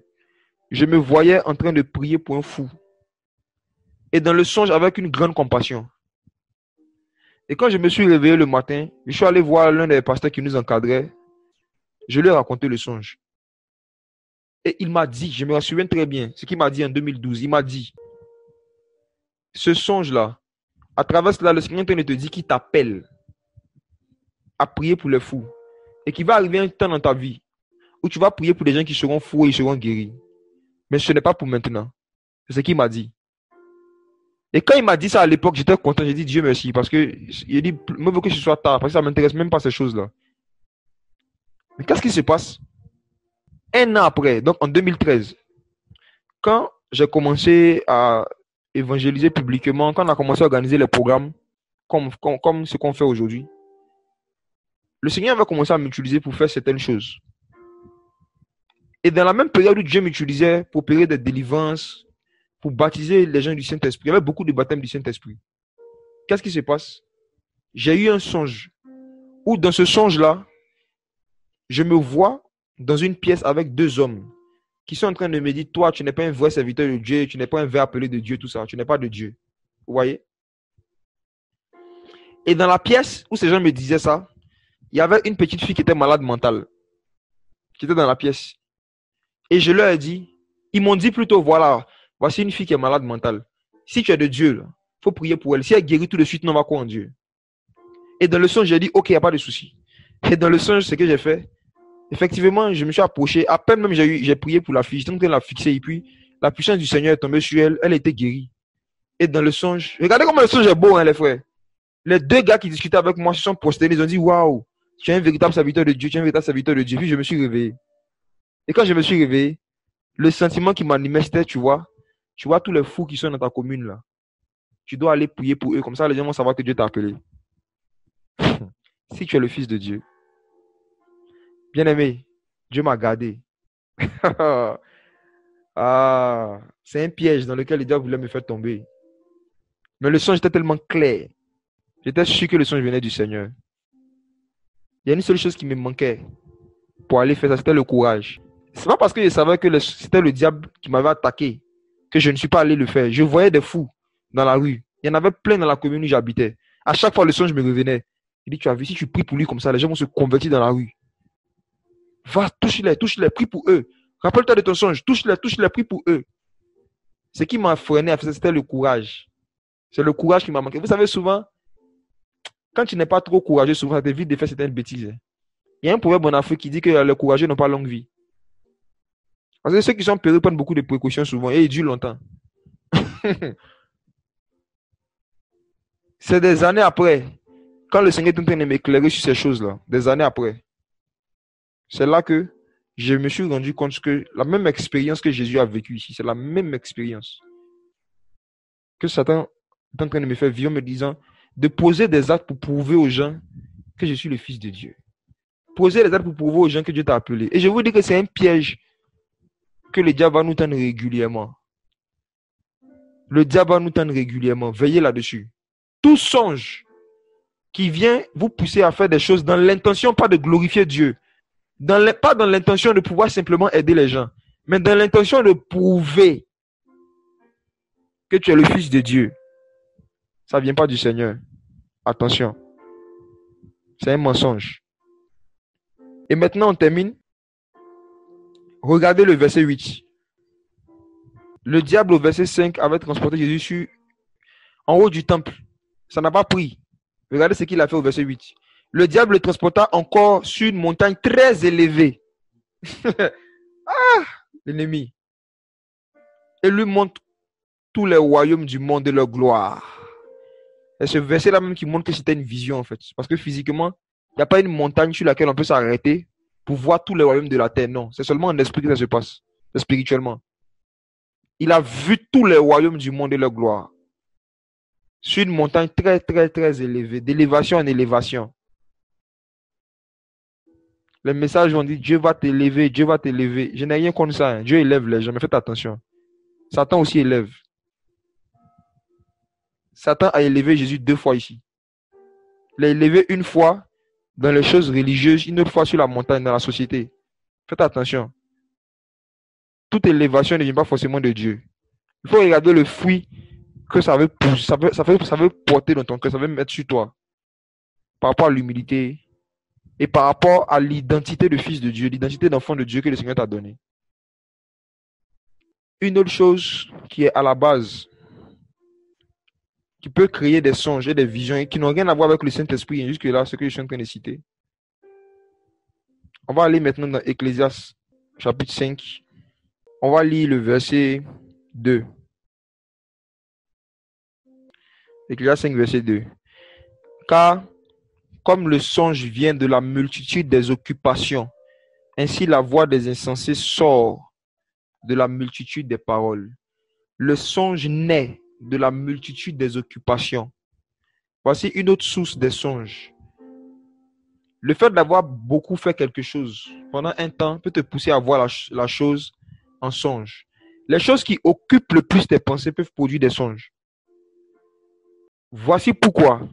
je me voyais en train de prier pour un fou. Et dans le songe, avec une grande compassion. Et quand je me suis réveillé le matin, je suis allé voir l'un des pasteurs qui nous encadrait. Je lui ai raconté le songe. Et il m'a dit, je me souviens très bien, ce qu'il m'a dit en 2012, il m'a dit, ce songe-là, à travers cela, le Seigneur te dit qu'il t'appelle à prier pour les fous. Et qu'il va arriver un temps dans ta vie où où tu vas prier pour des gens qui seront fous et ils seront guéris. Mais ce n'est pas pour maintenant. C'est ce qu'il m'a dit. Et quand il m'a dit ça à l'époque, j'étais content. J'ai dit Dieu merci. Parce que il dit, moi, je veux que ce soit tard. Parce que ça ne m'intéresse même pas ces choses-là. Mais qu'est-ce qui se passe? Un an après, donc en 2013, quand j'ai commencé à évangéliser publiquement, quand on a commencé à organiser les programmes comme ce qu'on fait aujourd'hui, le Seigneur va commencer à m'utiliser pour faire certaines choses. Et dans la même période où Dieu m'utilisait pour opérer des délivrances, pour baptiser les gens du Saint-Esprit, il y avait beaucoup de baptêmes du Saint-Esprit. Qu'est-ce qui se passe? J'ai eu un songe où dans ce songe-là, je me vois dans une pièce avec deux hommes qui sont en train de me dire, toi, tu n'es pas un vrai serviteur de Dieu, tu n'es pas un vrai appelé de Dieu, tout ça, tu n'es pas de Dieu. Vous voyez? Et dans la pièce où ces gens me disaient ça, il y avait une petite fille qui était malade mentale, qui était dans la pièce. Et je leur ai dit, ils m'ont dit plutôt, voilà, voici une fille qui est malade mentale. Si tu es de Dieu, il faut prier pour elle. Si elle guérit tout de suite, non, on va croire en Dieu. Et dans le songe, j'ai dit, ok, il n'y a pas de souci. Et dans le songe, ce que j'ai fait, effectivement, je me suis approché. À peine même, j'ai prié pour la fille. J'étais en train de la fixer. Et puis, la puissance du Seigneur est tombée sur elle. Elle était guérie. Et dans le songe, regardez comment le songe est beau, hein, les frères. Les deux gars qui discutaient avec moi se sont prosternés. Ils ont dit, waouh, tu es un véritable serviteur de Dieu. Tu es un véritable serviteur de Dieu. Puis, je me suis réveillé. Et quand je me suis réveillé, le sentiment qui m'animait, c'était, tu vois tous les fous qui sont dans ta commune, là. Tu dois aller prier pour eux. Comme ça, les gens vont savoir que Dieu t'a appelé. Si tu es le Fils de Dieu. Bien-aimé, Dieu m'a gardé. Ah, c'est un piège dans lequel le diable voulait me faire tomber. Mais le songe était tellement clair. J'étais sûr que le songe venait du Seigneur. Il y a une seule chose qui me manquait pour aller faire ça, c'était le courage. C'est pas parce que je savais que c'était le diable qui m'avait attaqué que je ne suis pas allé le faire. Je voyais des fous dans la rue. Il y en avait plein dans la commune où j'habitais. À chaque fois, le songe me revenait. Il dit, tu as vu, si tu pries pour lui comme ça, les gens vont se convertir dans la rue. Va, touche-les, prie pour eux. Rappelle-toi de ton songe, touche-les, prie pour eux. Ce qui m'a freiné à faire ça, c'était le courage. C'est le courage qui m'a manqué. Vous savez, souvent, quand tu n'es pas trop courageux, souvent, ça t'évite de faire certaines bêtises. Il y a un proverbe en Afrique qui dit que les courageux n'ont pas longue vie. Parce que ceux qui sont périlleux prennent beaucoup de précautions souvent et ils durent longtemps. C'est des années après, quand le Seigneur est en train de m'éclairer sur ces choses-là, des années après, c'est là que je me suis rendu compte que la même expérience que Jésus a vécue ici, c'est la même expérience que Satan est en train de me faire vivre en me disant de poser des actes pour prouver aux gens que je suis le Fils de Dieu. Poser des actes pour prouver aux gens que Dieu t'a appelé. Et je vous dis que c'est un piège que le diable va nous tendre régulièrement. Le diable va nous tendre régulièrement. Veillez là-dessus. Tout songe qui vient vous pousser à faire des choses dans l'intention pas de glorifier Dieu, pas dans l'intention de pouvoir simplement aider les gens, mais dans l'intention de prouver que tu es le Fils de Dieu. Ça ne vient pas du Seigneur. Attention. C'est un mensonge. Et maintenant, on termine. Regardez le verset 8. Le diable au verset 5 avait transporté Jésus en haut du temple. Ça n'a pas pris. Regardez ce qu'il a fait au verset 8. Le diable le transporta encore sur une montagne très élevée. Ah, l'ennemi. Et lui montre tous les royaumes du monde et leur gloire. Et ce verset-là même qui montre que c'était une vision en fait. Parce que physiquement, il n'y a pas une montagne sur laquelle on peut s'arrêter pour voir tous les royaumes de la terre. Non, c'est seulement en esprit que ça se passe. C'est spirituellement. Il a vu tous les royaumes du monde et leur gloire. Sur une montagne très, très, très élevée. D'élévation en élévation. Les messages ont dit Dieu va t'élever, Dieu va t'élever. Je n'ai rien contre ça. Hein. Dieu élève les gens, mais faites attention. Satan aussi élève. Satan a élevé Jésus 2 fois ici. Il l'a élevé une fois dans les choses religieuses, une autre fois sur la montagne, dans la société. Faites attention. Toute élévation ne vient pas forcément de Dieu. Il faut regarder le fruit que ça veut porter dans ton cœur, ça veut mettre sur toi. Par rapport à l'humilité et par rapport à l'identité de fils de Dieu, l'identité d'enfant de Dieu que le Seigneur t'a donné. Une autre chose qui est à la base, qui peut créer des songes et des visions et qui n'ont rien à voir avec le Saint-Esprit, jusque-là, ce que je suis en train de citer. On va aller maintenant dans Ecclésiaste, chapitre 5. On va lire le verset 2. Ecclésiaste 5, verset 2. Car, comme le songe vient de la multitude des occupations, ainsi la voix des insensés sort de la multitude des paroles. Le songe naît de la multitude des occupations. Voici une autre source des songes. Le fait d'avoir beaucoup fait quelque chose pendant un temps peut te pousser à voir la chose en songe. Les choses qui occupent le plus tes pensées peuvent produire des songes. Voici pourquoi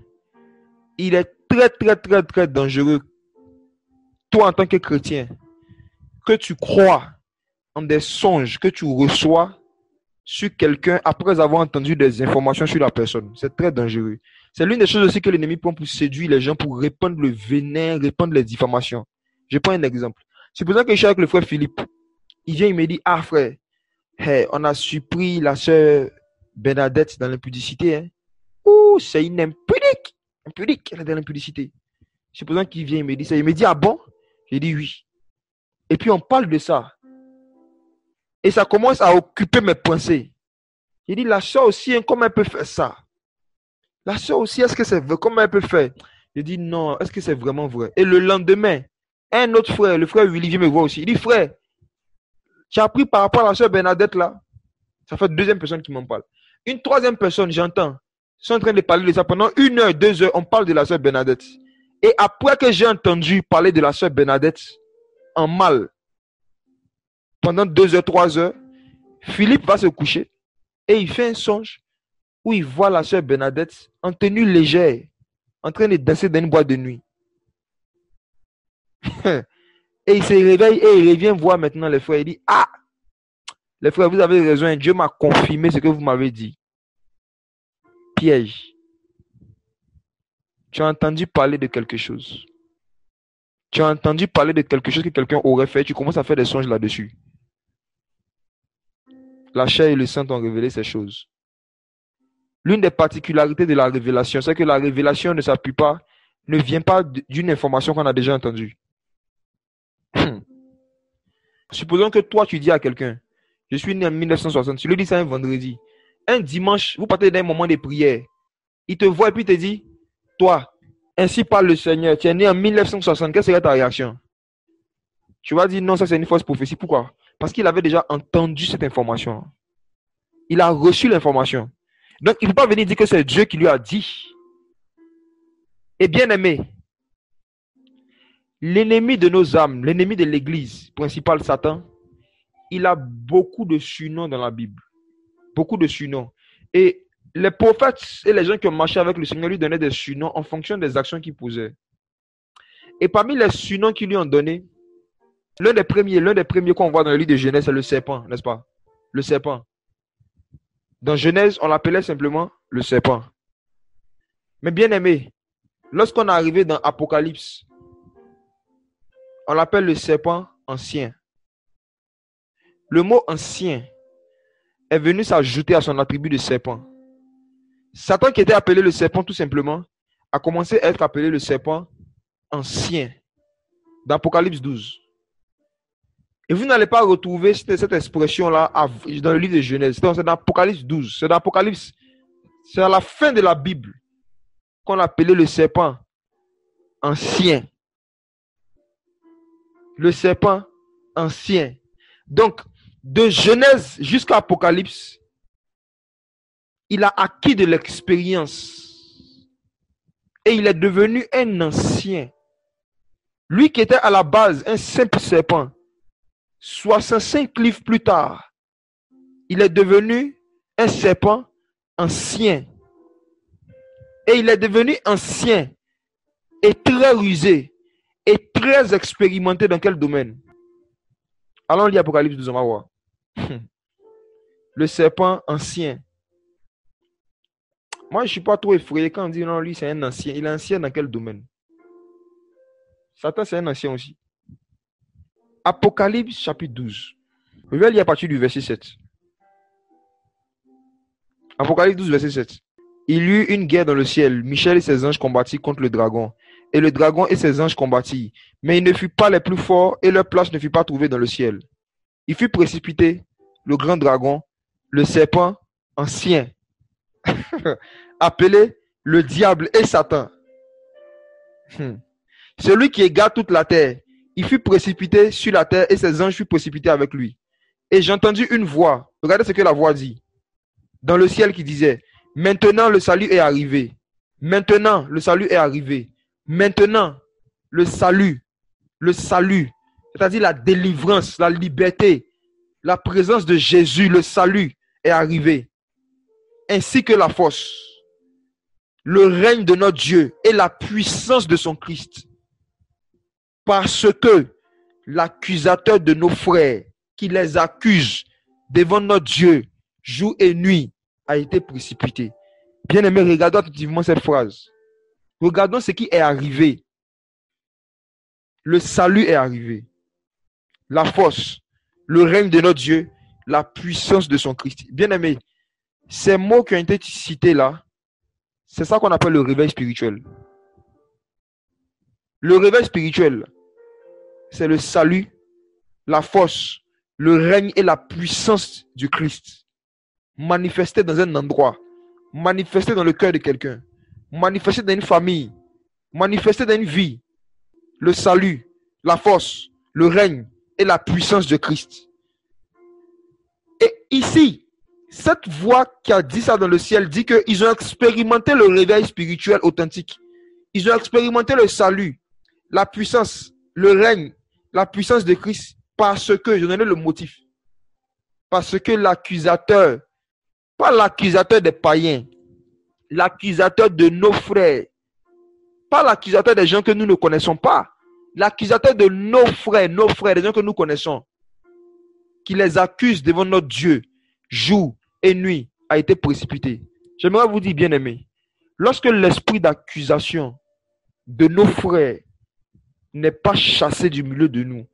il est très dangereux, toi en tant que chrétien, que tu crois en des songes que tu reçois sur quelqu'un après avoir entendu des informations sur la personne. C'est très dangereux. C'est l'une des choses aussi que l'ennemi prend pour séduire les gens, pour répandre le venin, répandre les diffamations. Je prends un exemple. C'est pour ça que je suis avec le frère Philippe. Il vient, il me dit, ah frère, hey, on a surpris la sœur Bernadette dans l'impudicité. Hein. Ouh, c'est une impudique. Impudique, elle est dans l'impudicité. C'est pour ça qu'il vient, il me dit ça. Il me dit, ah bon? J'ai dit oui. Et puis on parle de ça. Et ça commence à occuper mes pensées. J'ai dit, la sœur aussi, hein, comment elle peut faire ça? La sœur aussi, est-ce que c'est vrai? Comment elle peut faire? J'ai dit, non, est-ce que c'est vraiment vrai? Et le lendemain, un autre frère, le frère Willy, vient me voir aussi. Il dit, frère, tu as appris par rapport à la sœur Bernadette là? Ça fait deuxième personne qui m'en parle. Une troisième personne, j'entends. Ils sont en train de parler de ça. Pendant 1 heure, 2 heures, on parle de la sœur Bernadette. Et après que j'ai entendu parler de la sœur Bernadette en mal, pendant 2 heures, 3 heures, Philippe va se coucher et il fait un songe où il voit la sœur Bernadette en tenue légère, en train de danser dans une boîte de nuit. Et il se réveille et il revient voir maintenant les frères. Il dit, ah, les frères, vous avez raison, Dieu m'a confirmé ce que vous m'avez dit. Piège. Tu as entendu parler de quelque chose. Tu as entendu parler de quelque chose que quelqu'un aurait fait. Tu commences à faire des songes là-dessus. La chair et le sang t'ont révélé ces choses. L'une des particularités de la révélation, c'est que la révélation ne s'appuie pas, ne vient pas d'une information qu'on a déjà entendue. Supposons que toi, tu dis à quelqu'un, je suis né en 1960, tu lui dis ça un vendredi. Un dimanche, vous partez d'un moment de prière. Il te voit et puis il te dit, toi, ainsi parle le Seigneur, tu es né en 1960, quelle serait ta réaction? Tu vas dire, non, ça c'est une fausse prophétie. Pourquoi? Parce qu'il avait déjà entendu cette information. Il a reçu l'information. Donc, il ne peut pas venir dire que c'est Dieu qui lui a dit. Et bien aimé, l'ennemi de nos âmes, l'ennemi de l'église principale, Satan, il a beaucoup de surnoms dans la Bible. Beaucoup de surnoms. Et les prophètes et les gens qui ont marché avec le Seigneur lui donnaient des surnoms en fonction des actions qu'il posait. Et parmi les surnoms qu'ils lui ont donnés, l'un des premiers qu'on voit dans le livre de Genèse, c'est le serpent, n'est-ce pas? Le serpent. Dans Genèse, on l'appelait simplement le serpent. Mais bien aimé, lorsqu'on est arrivé dans Apocalypse, on l'appelle le serpent ancien. Le mot ancien est venu s'ajouter à son attribut de serpent. Satan, qui était appelé le serpent tout simplement, a commencé à être appelé le serpent ancien dans Apocalypse 12. Et vous n'allez pas retrouver cette expression-là dans le livre de Genèse. C'est dans Apocalypse 12. C'est dans Apocalypse. C'est à la fin de la Bible qu'on appelait le serpent ancien. Le serpent ancien. Donc, de Genèse jusqu'à Apocalypse, il a acquis de l'expérience. Et il est devenu un ancien. Lui qui était à la base un simple serpent, 65 livres plus tard, il est devenu un serpent ancien. Et il est devenu ancien et très rusé et très expérimenté dans quel domaine? Allons lire Apocalypse 12, on va voir. Le serpent ancien. Moi, je ne suis pas trop effrayé quand on dit non, lui c'est un ancien. Il est ancien dans quel domaine? Satan c'est un ancien aussi. Apocalypse chapitre 12. Je vais lire à partir du verset 7. Apocalypse 12, verset 7. Il y eut une guerre dans le ciel. Michel et ses anges combattirent contre le dragon. et le dragon et ses anges combattirent. Mais ils ne furent pas les plus forts et leur place ne fut pas trouvée dans le ciel. Il fut précipité, le grand dragon, le serpent ancien, appelé le diable et Satan. Celui qui égare toute la terre, il fut précipité sur la terre et ses anges furent précipités avec lui. Et j'ai entendu une voix, regardez ce que la voix dit, dans le ciel qui disait, maintenant le salut est arrivé. Maintenant le salut est arrivé. Maintenant le salut, c'est-à-dire la délivrance, la liberté, la présence de Jésus, le salut est arrivé. Ainsi que la force, le règne de notre Dieu et la puissance de son Christ. Parce que l'accusateur de nos frères qui les accuse devant notre Dieu jour et nuit a été précipité. Bien-aimés, regardons attentivement cette phrase. Regardons ce qui est arrivé. Le salut est arrivé. La force, le règne de notre Dieu, la puissance de son Christ. Bien-aimés, ces mots qui ont été cités là, c'est ça qu'on appelle le réveil spirituel. Le réveil spirituel, c'est le salut, la force, le règne et la puissance du Christ. Manifesté dans un endroit, manifesté dans le cœur de quelqu'un, manifesté dans une famille, manifesté dans une vie. Le salut, la force, le règne et la puissance de Christ. Et ici, cette voix qui a dit ça dans le ciel dit qu'ils ont expérimenté le réveil spirituel authentique. Ils ont expérimenté le salut, la puissance, le règne, la puissance de Christ parce que, je donnais le motif, parce que l'accusateur, pas l'accusateur des païens, l'accusateur de nos frères, pas l'accusateur des gens que nous ne connaissons pas, l'accusateur de nos frères, des gens que nous connaissons, qui les accusent devant notre Dieu, jour et nuit, a été précipité. J'aimerais vous dire, bien-aimés, lorsque l'esprit d'accusation de nos frères n'est pas chassé du milieu de nous,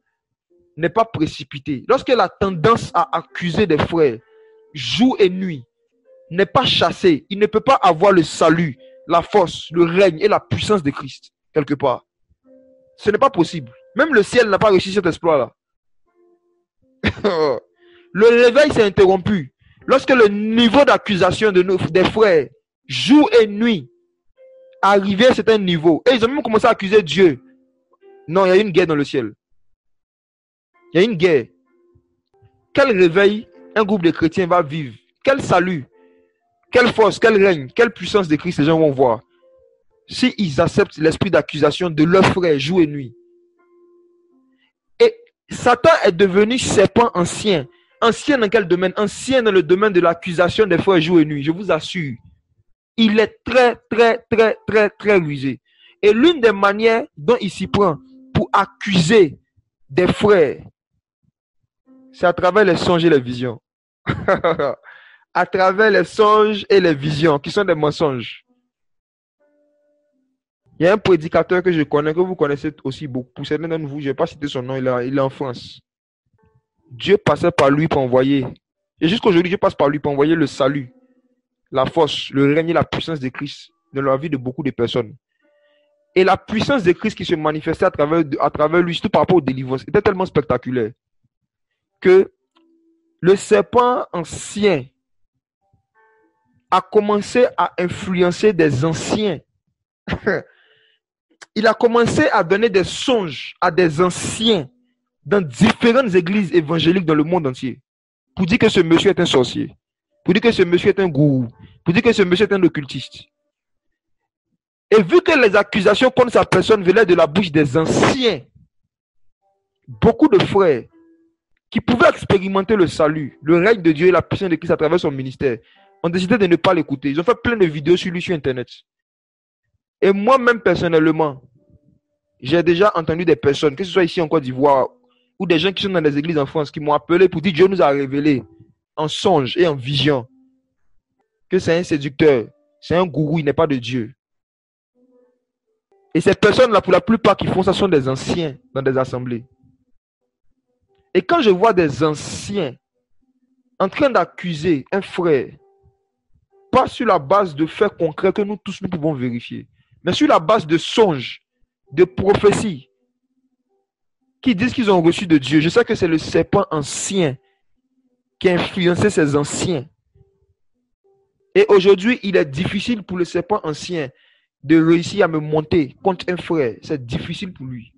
n'est pas précipité, lorsque la tendance à accuser des frères, jour et nuit, n'est pas chassé, il ne peut pas avoir le salut, la force, le règne et la puissance de Christ, quelque part. Ce n'est pas possible. Même le ciel n'a pas réussi cet exploit-là. Le réveil s'est interrompu. Lorsque le niveau d'accusation des frères, jour et nuit, arrivait à un certain niveau, et ils ont même commencé à accuser Dieu. Non, il y a une guerre dans le ciel. Il y a une guerre. Quel réveil un groupe de chrétiens va vivre? Quel salut? Quelle force? Quel règne? Quelle puissance de Christ les gens vont voir? Si ils acceptent l'esprit d'accusation de leurs frères jour et nuit. Et Satan est devenu serpent ancien. Ancien dans quel domaine? Ancien dans le domaine de l'accusation des frères jour et nuit. Je vous assure. Il est très rusé. Et l'une des manières dont il s'y prend pour accuser des frères, c'est à travers les songes et les visions. À travers les songes et les visions, qui sont des mensonges. Il y a un prédicateur que je connais, que vous connaissez aussi beaucoup. Pour certains d'entre vous, je ne vais pas citer son nom, il est en France. Dieu passait par lui pour envoyer. Et jusqu'aujourd'hui, Dieu passe par lui pour envoyer le salut, la force, le règne et la puissance de Christ dans la vie de beaucoup de personnes. Et la puissance de Christ qui se manifestait à travers lui, surtout par rapport aux délivrances, était tellement spectaculaire que le serpent ancien a commencé à influencer des anciens. Il a commencé à donner des songes à des anciens dans différentes églises évangéliques dans le monde entier pour dire que ce monsieur est un sorcier, pour dire que ce monsieur est un gourou, pour dire que ce monsieur est un occultiste. Et vu que les accusations contre sa personne venaient de la bouche des anciens, beaucoup de frères qui pouvaient expérimenter le salut, le règne de Dieu et la puissance de Christ à travers son ministère, ont décidé de ne pas l'écouter. Ils ont fait plein de vidéos sur lui sur Internet. Et moi-même, personnellement, j'ai déjà entendu des personnes, que ce soit ici en Côte d'Ivoire, ou des gens qui sont dans des églises en France, qui m'ont appelé pour dire Dieu nous a révélé en songe et en vision que c'est un séducteur, c'est un gourou, il n'est pas de Dieu. Et ces personnes-là, pour la plupart qui font ça, sont des anciens dans des assemblées. Et quand je vois des anciens en train d'accuser un frère, pas sur la base de faits concrets que nous tous nous pouvons vérifier, mais sur la base de songes, de prophéties qui disent qu'ils ont reçu de Dieu. Je sais que c'est le serpent ancien qui a influencé ces anciens. Et aujourd'hui, il est difficile pour le serpent ancien de réussir à me monter contre un frère. C'est difficile pour lui.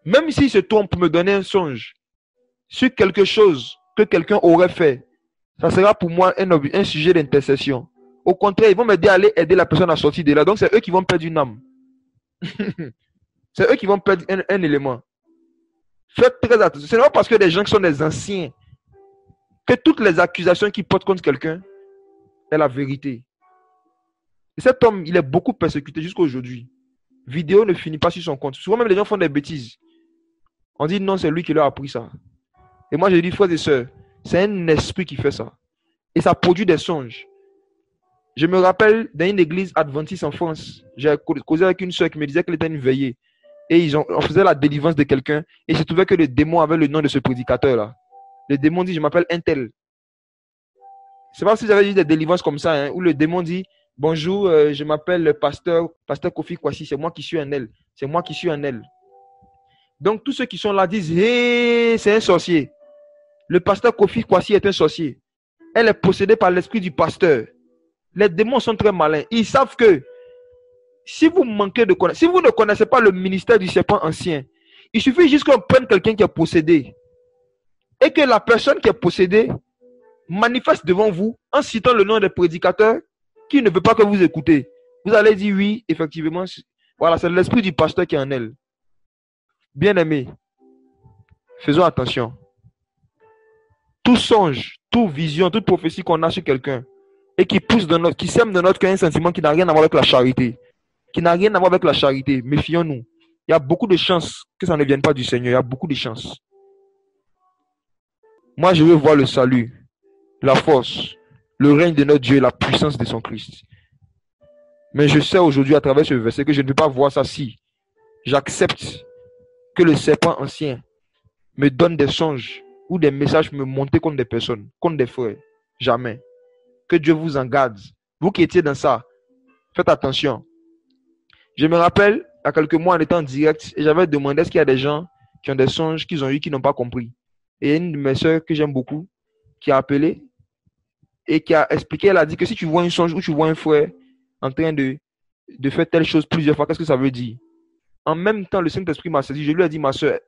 Même s'il se trompe pour me donner un songe sur quelque chose que quelqu'un aurait fait, ça sera pour moi un sujet d'intercession. Au contraire, ils vont m'aider à aller aider la personne à sortir de là. Donc, c'est eux qui vont perdre une âme. C'est eux qui vont perdre un élément. Faites très attention. Ce n'est pas parce que des gens qui sont des anciens que toutes les accusations qu'ils portent contre quelqu'un est la vérité. Et cet homme, il est beaucoup persécuté jusqu'à aujourd'hui. Vidéo ne finit pas sur son compte. Souvent même les gens font des bêtises. On dit non, c'est lui qui leur a appris ça. Et moi, je dis, frères et sœurs, c'est un esprit qui fait ça. Et ça produit des songes. Je me rappelle dans une église adventiste en France, j'ai causé avec une sœur qui me disait qu'elle était une veillée. Et on faisait la délivrance de quelqu'un. Et il se trouvait que le démon avait le nom de ce prédicateur-là. Le démon dit, je m'appelle un tel. C'est pas si j'avais eu des délivrances comme ça, hein, où le démon dit, bonjour, je m'appelle le pasteur Kofi Kwasi, c'est moi qui suis un elle. C'est moi qui suis un elle. Donc tous ceux qui sont là disent, hé, c'est un sorcier. Le pasteur Kofi Kwasi est un sorcier. Elle est possédée par l'esprit du pasteur. Les démons sont très malins. Ils savent que si vous manquez de connaissance, si vous ne connaissez pas le ministère du serpent ancien, il suffit juste qu'on prenne quelqu'un qui est possédé et que la personne qui est possédée manifeste devant vous en citant le nom des prédicateurs qui ne veut pas que vous écoutez. Vous allez dire oui, effectivement, voilà, c'est l'esprit du pasteur qui est en elle. Bien-aimés, faisons attention. Tout songe, toute vision, toute prophétie qu'on a sur quelqu'un et qui pousse qui sème dans notre cœur un sentiment qui n'a rien à voir avec la charité. Qui n'a rien à voir avec la charité. Méfions-nous. Il y a beaucoup de chances que ça ne vienne pas du Seigneur. Il y a beaucoup de chances. Moi, je veux voir le salut, la force, le règne de notre Dieu et la puissance de son Christ. Mais je sais aujourd'hui à travers ce verset que je ne peux pas voir ça si j'accepte que le serpent ancien me donne des songes ou des messages pour me monter contre des personnes, contre des frères. Jamais. Que Dieu vous en garde. Vous qui étiez dans ça, faites attention. Je me rappelle, il y a quelques mois, en étant en direct, et j'avais demandé est-ce qu'il y a des gens qui ont des songes qu'ils ont eu qui n'ont pas compris. Et une de mes soeurs que j'aime beaucoup, qui a appelé et qui a expliqué, elle a dit que si tu vois un songe ou tu vois un frère en train de faire telle chose plusieurs fois, qu'est-ce que ça veut dire? En même temps, le Saint-Esprit m'a saisi. Je lui ai dit, ma soeur,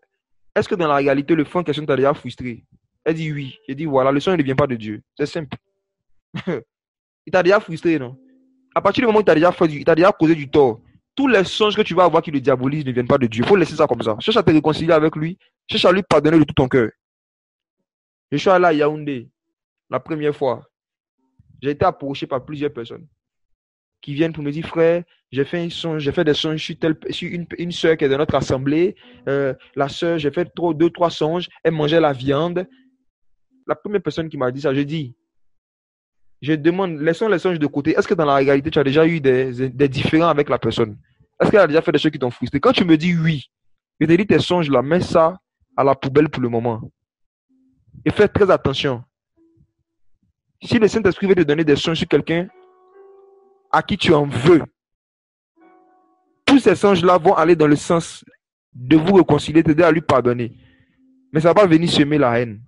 est-ce que dans la réalité, le frère en question t'a déjà frustré? Elle dit oui. J'ai dit voilà, le songe ne vient pas de Dieu. C'est simple. Il t'a déjà frustré, non? À partir du moment où il t'a déjà causé du tort, tous les songes que tu vas avoir qui le diabolisent ne viennent pas de Dieu. Il faut laisser ça comme ça. Cherche à te réconcilier avec lui. Cherche à lui pardonner de tout ton cœur. Je suis allé à Yaoundé la première fois. J'ai été approché par plusieurs personnes qui viennent pour me dire, frère, j'ai fait des songes sur une soeur qui est dans notre assemblée. La soeur, j'ai fait 2-3 songes. Elle mangeait la viande. La première personne qui m'a dit ça, je demande, laissons les songes de côté. Est-ce que dans la réalité, tu as déjà eu des différends avec la personne? Est-ce qu'elle a déjà fait des choses qui t'ont frustré? Quand tu me dis oui, je te dis tes songes là, mets ça à la poubelle pour le moment. Et fais très attention. Si le Saint-Esprit veut te donner des songes sur quelqu'un à qui tu en veux, tous ces songes-là vont aller dans le sens de vous réconcilier, t'aider à lui pardonner. Mais ça va pas venir semer la haine.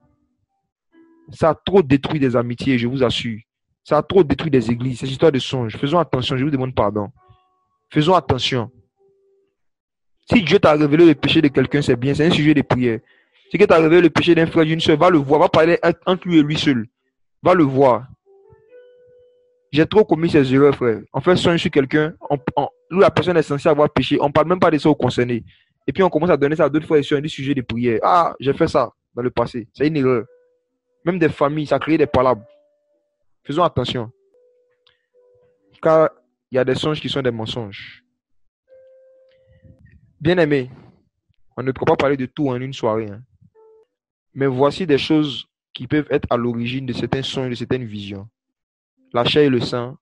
Ça a trop détruit des amitiés, je vous assure. Ça a trop détruit des églises. Cette histoire de songes. Faisons attention, je vous demande pardon. Faisons attention. Si Dieu t'a révélé le péché de quelqu'un, c'est bien, c'est un sujet de prière. Si Dieu t'a révélé le péché d'un frère, d'une soeur, va le voir, va parler entre lui et lui seul. Va le voir. J'ai trop commis ces erreurs, frère. On fait songe sur quelqu'un, où la personne est censée avoir péché, on ne parle même pas de ça aux concernés. Et puis on commence à donner ça à d'autres frères et sœurs, des sujets de prière. Ah, j'ai fait ça dans le passé. C'est une erreur. Même des familles, ça crée des palabres. Faisons attention. Car il y a des songes qui sont des mensonges. Bien-aimés, on ne peut pas parler de tout en une soirée. Hein. Mais voici des choses qui peuvent être à l'origine de certains songes, de certaines visions. La chair et le sang,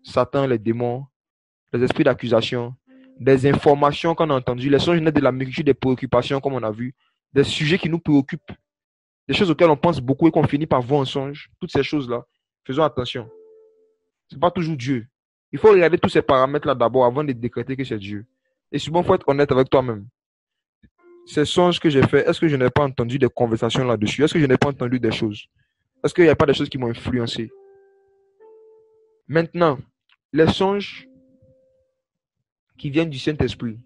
Satan, les démons, les esprits d'accusation, des informations qu'on a entendues. Les songes naissent de la multitude des préoccupations, comme on a vu, des sujets qui nous préoccupent, des choses auxquelles on pense beaucoup et qu'on finit par voir en songe. Toutes ces choses-là, faisons attention. Ce n'est pas toujours Dieu. Il faut regarder tous ces paramètres-là d'abord avant de décréter que c'est Dieu. Et souvent, il faut être honnête avec toi-même. Ces songes que j'ai faits, est-ce que je n'ai pas entendu des conversations là-dessus? Est-ce que je n'ai pas entendu des choses? Est-ce qu'il n'y a pas des choses qui m'ont influencé? Maintenant, les songes qui viennent du Saint-Esprit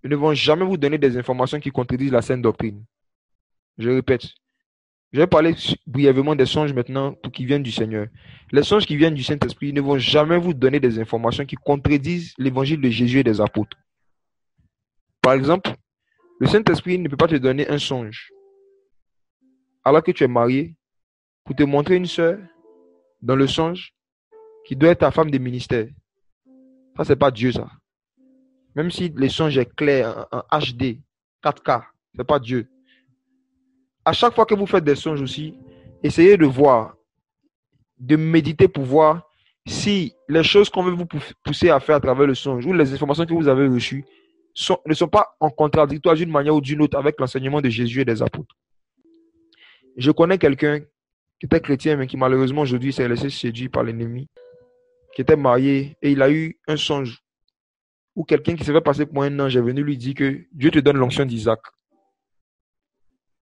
ne vont jamais vous donner des informations qui contredisent la saine doctrine. Je répète, je vais parler brièvement des songes maintenant pour qui viennent du Seigneur. Les songes qui viennent du Saint-Esprit ne vont jamais vous donner des informations qui contredisent l'évangile de Jésus et des apôtres. Par exemple, le Saint-Esprit ne peut pas te donner un songe alors que tu es marié pour te montrer une sœur dans le songe qui doit être ta femme de ministère. Ça, c'est pas Dieu, ça. Même si le songe est clair en HD, 4K, c'est pas Dieu. À chaque fois que vous faites des songes aussi, essayez de voir, de méditer pour voir si les choses qu'on veut vous pousser à faire à travers le songe ou les informations que vous avez reçues ne sont pas en contradictoire d'une manière ou d'une autre avec l'enseignement de Jésus et des apôtres. Je connais quelqu'un qui était chrétien, mais qui malheureusement aujourd'hui s'est laissé séduire par l'ennemi, qui était marié et il a eu un songe où quelqu'un qui s'est fait passer pour un ange est venu lui dire que Dieu te donne l'onction d'Isaac.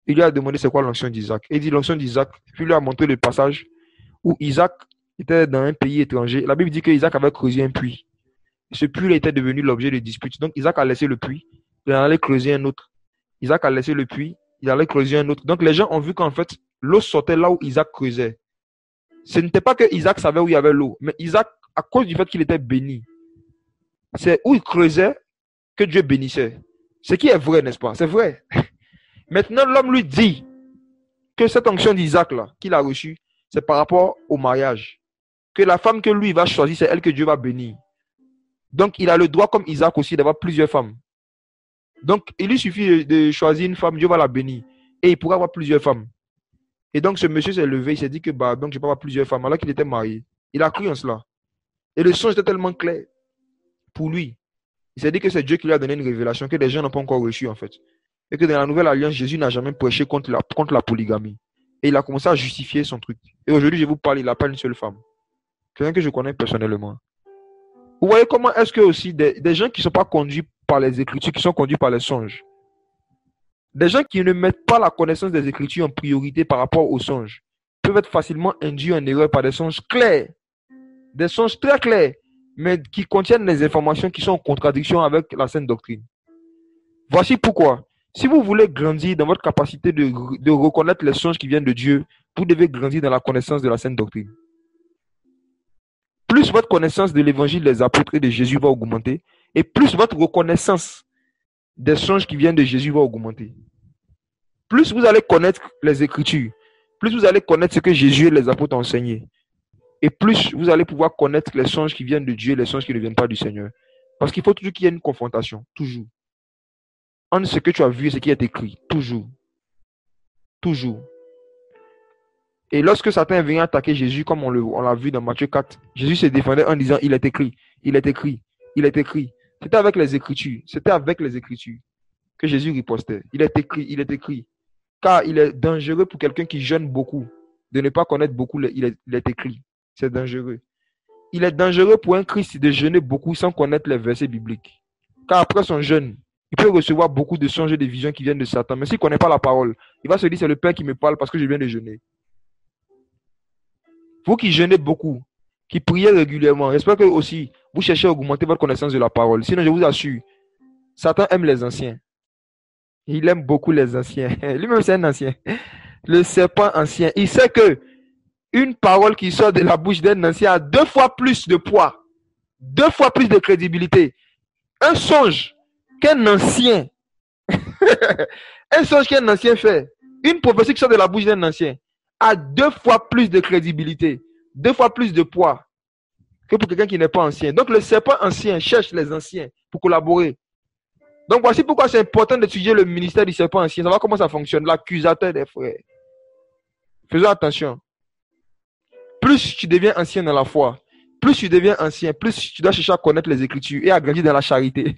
Il lui a demandé c'est quoi l'onction d'Isaac. Il dit l'onction d'Isaac, puis il lui a montré le passage où Isaac était dans un pays étranger. La Bible dit que Isaac avait creusé un puits. Ce puits était devenu l'objet de disputes. Donc Isaac a laissé le puits, il allait creuser un autre. Isaac a laissé le puits, il allait creuser un autre. Donc les gens ont vu qu'en fait, l'eau sortait là où Isaac creusait. Ce n'était pas que Isaac savait où il y avait l'eau, mais Isaac, à cause du fait qu'il était béni, c'est où il creusait que Dieu bénissait. Ce qui est vrai, n'est-ce pas? C'est vrai. Maintenant, l'homme lui dit que cette onction d'Isaac là, qu'il a reçue, c'est par rapport au mariage. Que la femme que lui va choisir, c'est elle que Dieu va bénir. Donc, il a le droit, comme Isaac aussi, d'avoir plusieurs femmes. Donc, il lui suffit de choisir une femme, Dieu va la bénir. Et il pourra avoir plusieurs femmes. Et donc, ce monsieur s'est levé, il s'est dit que donc, je peux avoir plusieurs femmes, alors qu'il était marié. Il a cru en cela. Et le songe était tellement clair pour lui. Il s'est dit que c'est Dieu qui lui a donné une révélation que les gens n'ont pas encore reçue, en fait. Et que dans la nouvelle alliance, Jésus n'a jamais prêché contre la polygamie. Et il a commencé à justifier son truc. Et aujourd'hui, je vous parle, il n'a pas une seule femme. Quelqu'un que je connais personnellement. Vous voyez comment est-ce que aussi des gens qui ne sont pas conduits par les Écritures, qui sont conduits par les songes, des gens qui ne mettent pas la connaissance des Écritures en priorité par rapport aux songes, peuvent être facilement induits en erreur par des songes clairs, des songes très clairs, mais qui contiennent des informations qui sont en contradiction avec la saine doctrine. Voici pourquoi. Si vous voulez grandir dans votre capacité de reconnaître les songes qui viennent de Dieu, vous devez grandir dans la connaissance de la saine doctrine. Plus votre connaissance de l'évangile des apôtres et de Jésus va augmenter, et plus votre reconnaissance des songes qui viennent de Jésus va augmenter. Plus vous allez connaître les Écritures, plus vous allez connaître ce que Jésus et les apôtres ont enseigné, et plus vous allez pouvoir connaître les songes qui viennent de Dieu et les songes qui ne viennent pas du Seigneur. Parce qu'il faut toujours qu'il y ait une confrontation, toujours. Entre ce que tu as vu et ce qui est écrit, toujours. Toujours. Et lorsque Satan vient attaquer Jésus, comme on l'a vu dans Matthieu 4, Jésus se défendait en disant, il est écrit, il est écrit, il est écrit. C'était avec les Écritures. C'était avec les Écritures que Jésus ripostait. Il est écrit, il est écrit. Car il est dangereux pour quelqu'un qui jeûne beaucoup de ne pas connaître beaucoup, il est écrit. C'est dangereux. Il est dangereux pour un Christ de jeûner beaucoup sans connaître les versets bibliques. Car après son jeûne, il peut recevoir beaucoup de songes et de visions qui viennent de Satan. Mais s'il ne connaît pas la parole, il va se dire, c'est le Père qui me parle parce que je viens de jeûner. Vous qui jeûnez beaucoup, qui priez régulièrement, j'espère que aussi vous cherchez à augmenter votre connaissance de la parole. Sinon, je vous assure, Satan aime les anciens. Il aime beaucoup les anciens. Lui-même, c'est un ancien. Le serpent ancien. Il sait que une parole qui sort de la bouche d'un ancien a 2 fois plus de poids, 2 fois plus de crédibilité. Un songe qu'un ancien, un songe qu'un ancien fait, une prophétie qui sort de la bouche d'un ancien, a 2 fois plus de crédibilité, 2 fois plus de poids que pour quelqu'un qui n'est pas ancien. Donc le serpent ancien cherche les anciens pour collaborer. Donc voici pourquoi c'est important d'étudier le ministère du serpent ancien. Savoir comment ça fonctionne, l'accusateur des frères. Faisons attention. Plus tu deviens ancien dans la foi, plus tu deviens ancien, plus tu dois chercher à connaître les Écritures et à grandir dans la charité.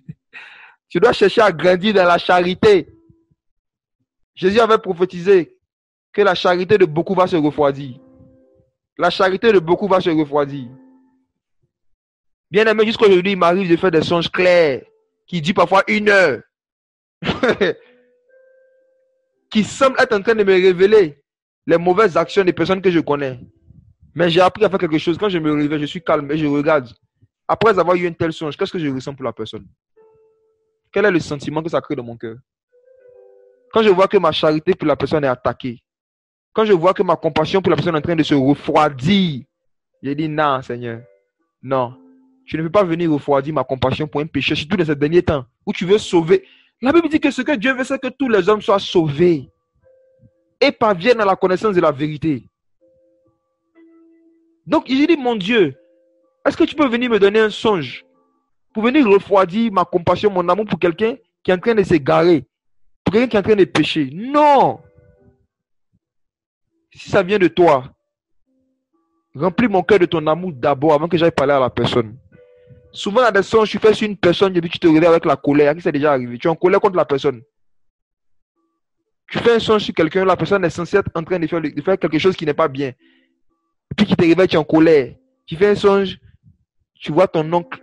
Tu dois chercher à grandir dans la charité. Jésus avait prophétisé que la charité de beaucoup va se refroidir. La charité de beaucoup va se refroidir. Bien aimé, jusqu'à aujourd'hui, il m'arrive de faire des songes clairs. qui dit parfois 1 heure, qui semble être en train de me révéler les mauvaises actions des personnes que je connais. Mais j'ai appris à faire quelque chose. Quand je me réveille, je suis calme et je regarde. Après avoir eu un tel songe, qu'est-ce que je ressens pour la personne? Quel est le sentiment que ça crée dans mon cœur? Quand je vois que ma charité pour la personne est attaquée, quand je vois que ma compassion pour la personne est en train de se refroidir, j'ai dit non, Seigneur. Non. Je ne veux pas venir refroidir ma compassion pour un péché, surtout dans ces derniers temps où tu veux sauver. La Bible dit que ce que Dieu veut, c'est que tous les hommes soient sauvés et parviennent à la connaissance de la vérité. Donc, j'ai dit, mon Dieu, est-ce que tu peux venir me donner un songe pour venir refroidir ma compassion, mon amour pour quelqu'un qui est en train de s'égarer, pour quelqu'un qui est en train de pécher? Non! Si ça vient de toi, remplis mon cœur de ton amour d'abord avant que j'aille parler à la personne. Souvent, dans des songes, tu fais sur une personne et puis tu te réveilles avec la colère. Qui c'est déjà arrivé? Tu es en colère contre la personne. Tu fais un songe sur quelqu'un, la personne est censée être en train de faire quelque chose qui n'est pas bien. Et puis qui te réveille, tu es en colère. Tu fais un songe, tu vois ton oncle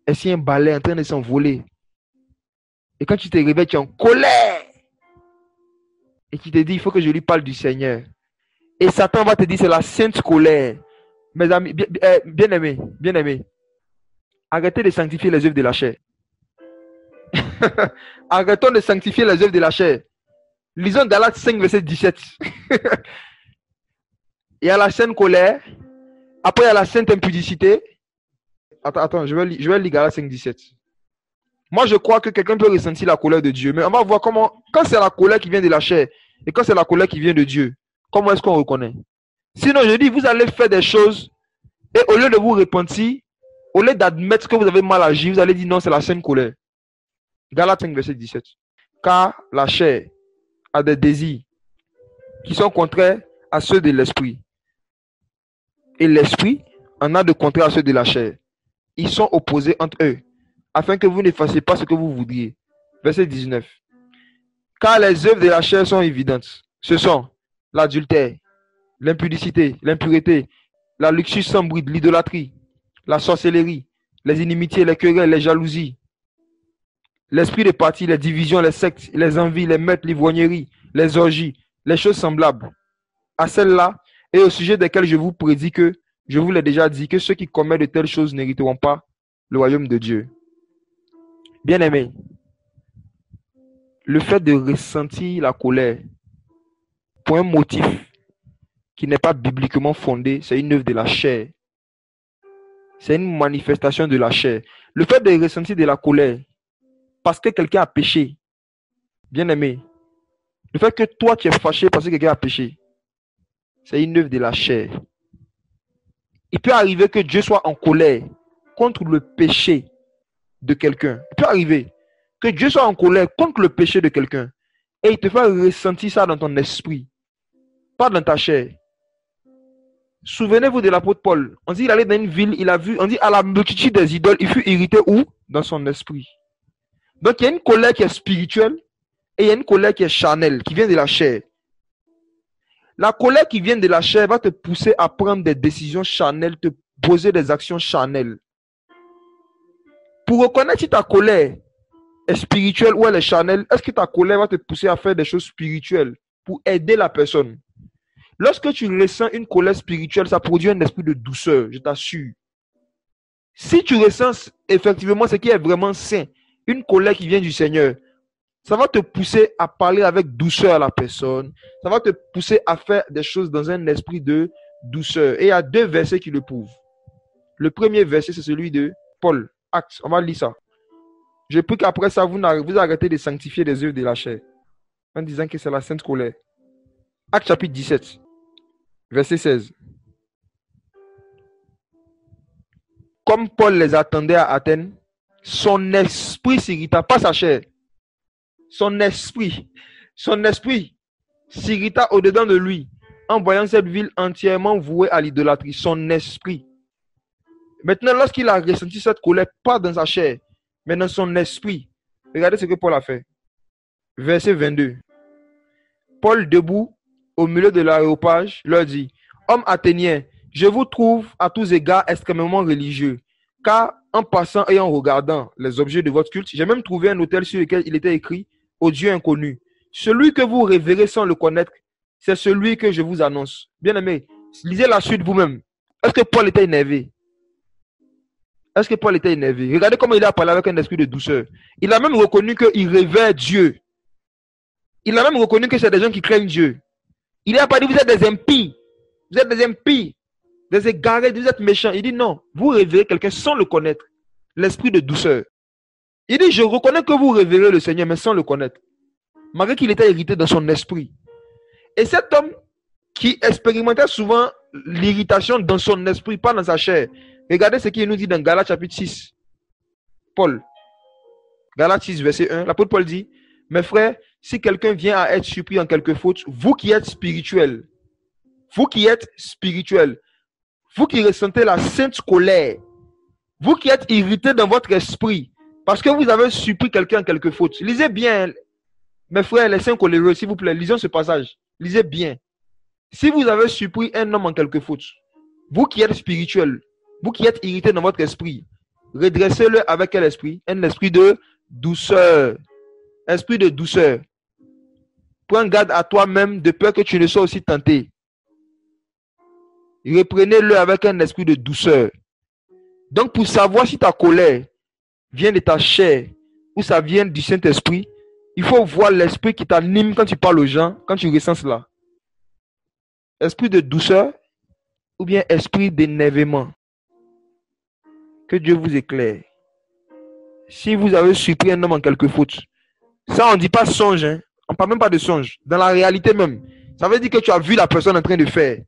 essayer un balai en train de s'envoler. Et quand tu te réveilles, tu es en colère. Et tu te dis, il faut que je lui parle du Seigneur. Et Satan va te dire, c'est la sainte colère. Mes amis, bien-aimés, arrêtez de sanctifier les œuvres de la chair. Arrêtons de sanctifier les œuvres de la chair. Lisons Galates 5, verset 17. Il y a la sainte colère. Après, il y a la sainte impudicité. Attends, je vais lire Galates 5, 17. Moi, je crois que quelqu'un peut ressentir la colère de Dieu. Mais on va voir comment, quand c'est la colère qui vient de la chair et quand c'est la colère qui vient de Dieu, comment est-ce qu'on reconnaît? Sinon, je dis, vous allez faire des choses et au lieu de vous repentir, au lieu d'admettre que vous avez mal agi, vous allez dire non, c'est la sainte colère. Galates 5, verset 17. Car la chair a des désirs qui sont contraires à ceux de l'esprit. Et l'esprit en a de contraires à ceux de la chair. Ils sont opposés entre eux, afin que vous ne fassiez pas ce que vous voudriez. Verset 19. Car les œuvres de la chair sont évidentes. Ce sont l'adultère, l'impudicité, l'impureté, la luxure sans bride, l'idolâtrie, la sorcellerie, les inimitiés, les querelles, les jalousies, l'esprit de parti, les divisions, les sectes, les envies, les meurtres, l'ivrognerie, les orgies, les choses semblables à celles-là, et au sujet desquelles je vous prédis que, je vous l'ai déjà dit, que ceux qui commettent de telles choses n'hériteront pas le royaume de Dieu. Bien-aimés, le fait de ressentir la colère pour un motif qui n'est pas bibliquement fondé, c'est une œuvre de la chair. C'est une manifestation de la chair. Le fait de ressentir de la colère parce que quelqu'un a péché, bien-aimé, le fait que toi tu es fâché parce que quelqu'un a péché, c'est une œuvre de la chair. Il peut arriver que Dieu soit en colère contre le péché de quelqu'un. Il peut arriver que Dieu soit en colère contre le péché de quelqu'un et il te fait ressentir ça dans ton esprit, pas dans ta chair. Souvenez-vous de l'apôtre Paul. On dit qu'il allait dans une ville, il a vu, on dit à la multitude des idoles, il fut irrité où? Dans son esprit. Donc il y a une colère qui est spirituelle et il y a une colère qui est charnelle, qui vient de la chair. La colère qui vient de la chair va te pousser à prendre des décisions charnelles, te poser des actions charnelles. Pour reconnaître si ta colère est spirituelle ou elle est charnelle, est-ce que ta colère va te pousser à faire des choses spirituelles pour aider la personne? Lorsque tu ressens une colère spirituelle, ça produit un esprit de douceur, je t'assure. Si tu ressens effectivement ce qui est vraiment sain, une colère qui vient du Seigneur, ça va te pousser à parler avec douceur à la personne. Ça va te pousser à faire des choses dans un esprit de douceur. Et il y a 2 versets qui le prouvent. Le premier verset, c'est celui de Paul, Actes. On va lire ça. Je prie qu'après ça, vous arrêtez de sanctifier les œuvres de la chair en disant que c'est la sainte colère. Actes chapitre 17, verset 16. Comme Paul les attendait à Athènes, son esprit s'irrita, pas sa chair. Son esprit s'irrita au-dedans de lui en voyant cette ville entièrement vouée à l'idolâtrie. Son esprit. Maintenant, lorsqu'il a ressenti cette colère, pas dans sa chair, mais dans son esprit, regardez ce que Paul a fait. Verset 22. Paul, debout au milieu de l'aréopage, leur dit: Hommes athéniens, je vous trouve à tous égards extrêmement religieux, car en passant et en regardant les objets de votre culte, j'ai même trouvé un autel sur lequel il était écrit « Au Dieu inconnu ». Celui que vous révérez sans le connaître, c'est celui que je vous annonce. Bien aimé, lisez la suite vous-même. Est-ce que Paul était énervé? Est-ce que Paul était énervé? Regardez comment il a parlé avec un esprit de douceur. Il a même reconnu qu'il révère Dieu. Il a même reconnu que c'est des gens qui craignent Dieu. Il n'a pas dit vous êtes des impies. Vous êtes des impies, des égarés, vous êtes méchants. Il dit non, vous révérez quelqu'un sans le connaître. L'esprit de douceur. Il dit je reconnais que vous révérez le Seigneur, mais sans le connaître. Malgré qu'il était irrité dans son esprit. Et cet homme qui expérimentait souvent l'irritation dans son esprit, pas dans sa chair. Regardez ce qu'il nous dit dans Galates chapitre 6. Paul. Galates 6, verset 1. L'apôtre Paul dit, mes frères, si quelqu'un vient à être surpris en quelque faute, vous qui êtes spirituels, vous qui ressentez la sainte colère, vous qui êtes irrités dans votre esprit, parce que vous avez surpris quelqu'un en quelque faute. Lisez bien, mes frères, les saints coléreux, s'il vous plaît, lisons ce passage. Lisez bien. Si vous avez surpris un homme en quelque faute, vous qui êtes spirituels, vous qui êtes irrités dans votre esprit, redressez-le avec quel esprit? Un esprit de douceur. Esprit de douceur. Prends garde à toi-même de peur que tu ne sois aussi tenté. Reprenez-le avec un esprit de douceur. Donc, pour savoir si ta colère vient de ta chair ou ça vient du Saint-Esprit, il faut voir l'esprit qui t'anime quand tu parles aux gens, quand tu ressens cela. Esprit de douceur ou bien esprit d'énervement. Que Dieu vous éclaire. Si vous avez surpris un homme en quelque faute, ça on ne dit pas songe, hein? On ne parle même pas de songe. Dans la réalité même, ça veut dire que tu as vu la personne en train de faire.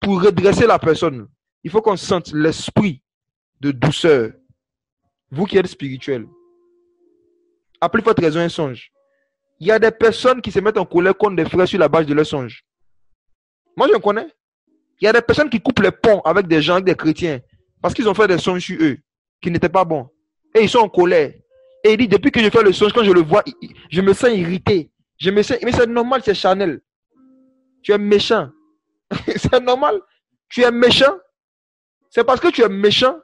Pour redresser la personne, il faut qu'on sente l'esprit de douceur. Vous qui êtes spirituel, appelez votre raison un songe. Il y a des personnes qui se mettent en colère contre des frères sur la base de leur songe. Moi, je connais. Il y a des personnes qui coupent les ponts avec des gens, avec des chrétiens, parce qu'ils ont fait des songes sur eux, qui n'étaient pas bons. Et ils sont en colère. Et il dit, depuis que je fais le songe, quand je le vois, je me sens irrité. Mais c'est normal, c'est charnel. Tu es méchant. C'est normal. Tu es méchant. C'est parce que tu es méchant.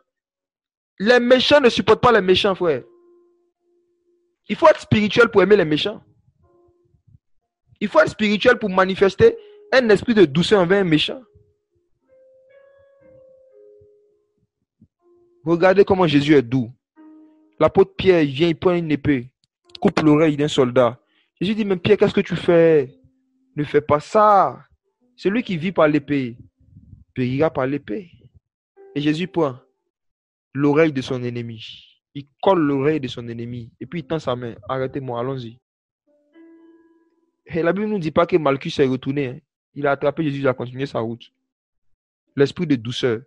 Les méchants ne supportent pas les méchants, frère. Il faut être spirituel pour aimer les méchants. Il faut être spirituel pour manifester un esprit de douceur envers un méchant. Regardez comment Jésus est doux. L'apôtre Pierre, il vient, il prend une épée, coupe l'oreille d'un soldat. Jésus dit, mais Pierre, qu'est-ce que tu fais? Ne fais pas ça. Celui qui vit par l'épée, périra par l'épée. Et Jésus prend l'oreille de son ennemi. Il colle l'oreille de son ennemi. Et puis il tend sa main. Arrêtez-moi, allons-y. Et la Bible ne nous dit pas que Malchus s'est retourné. Hein. Il a attrapé Jésus, il a continué sa route. L'esprit de douceur.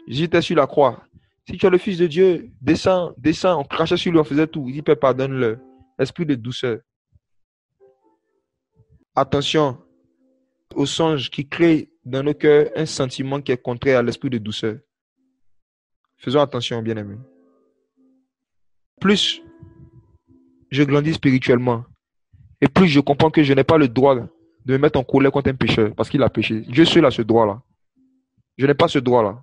Jésus était sur la croix. Si tu es le Fils de Dieu, descends, descends. On crachait sur lui, on faisait tout. Il dit, Père, pardonne-le. Esprit de douceur. Attention au songe qui crée dans nos cœurs un sentiment qui est contraire à l'esprit de douceur. Faisons attention, bien-aimés. Plus je grandis spirituellement, et plus je comprends que je n'ai pas le droit de me mettre en colère contre un pécheur, parce qu'il a péché. Dieu seul a ce droit-là. Je n'ai pas ce droit-là.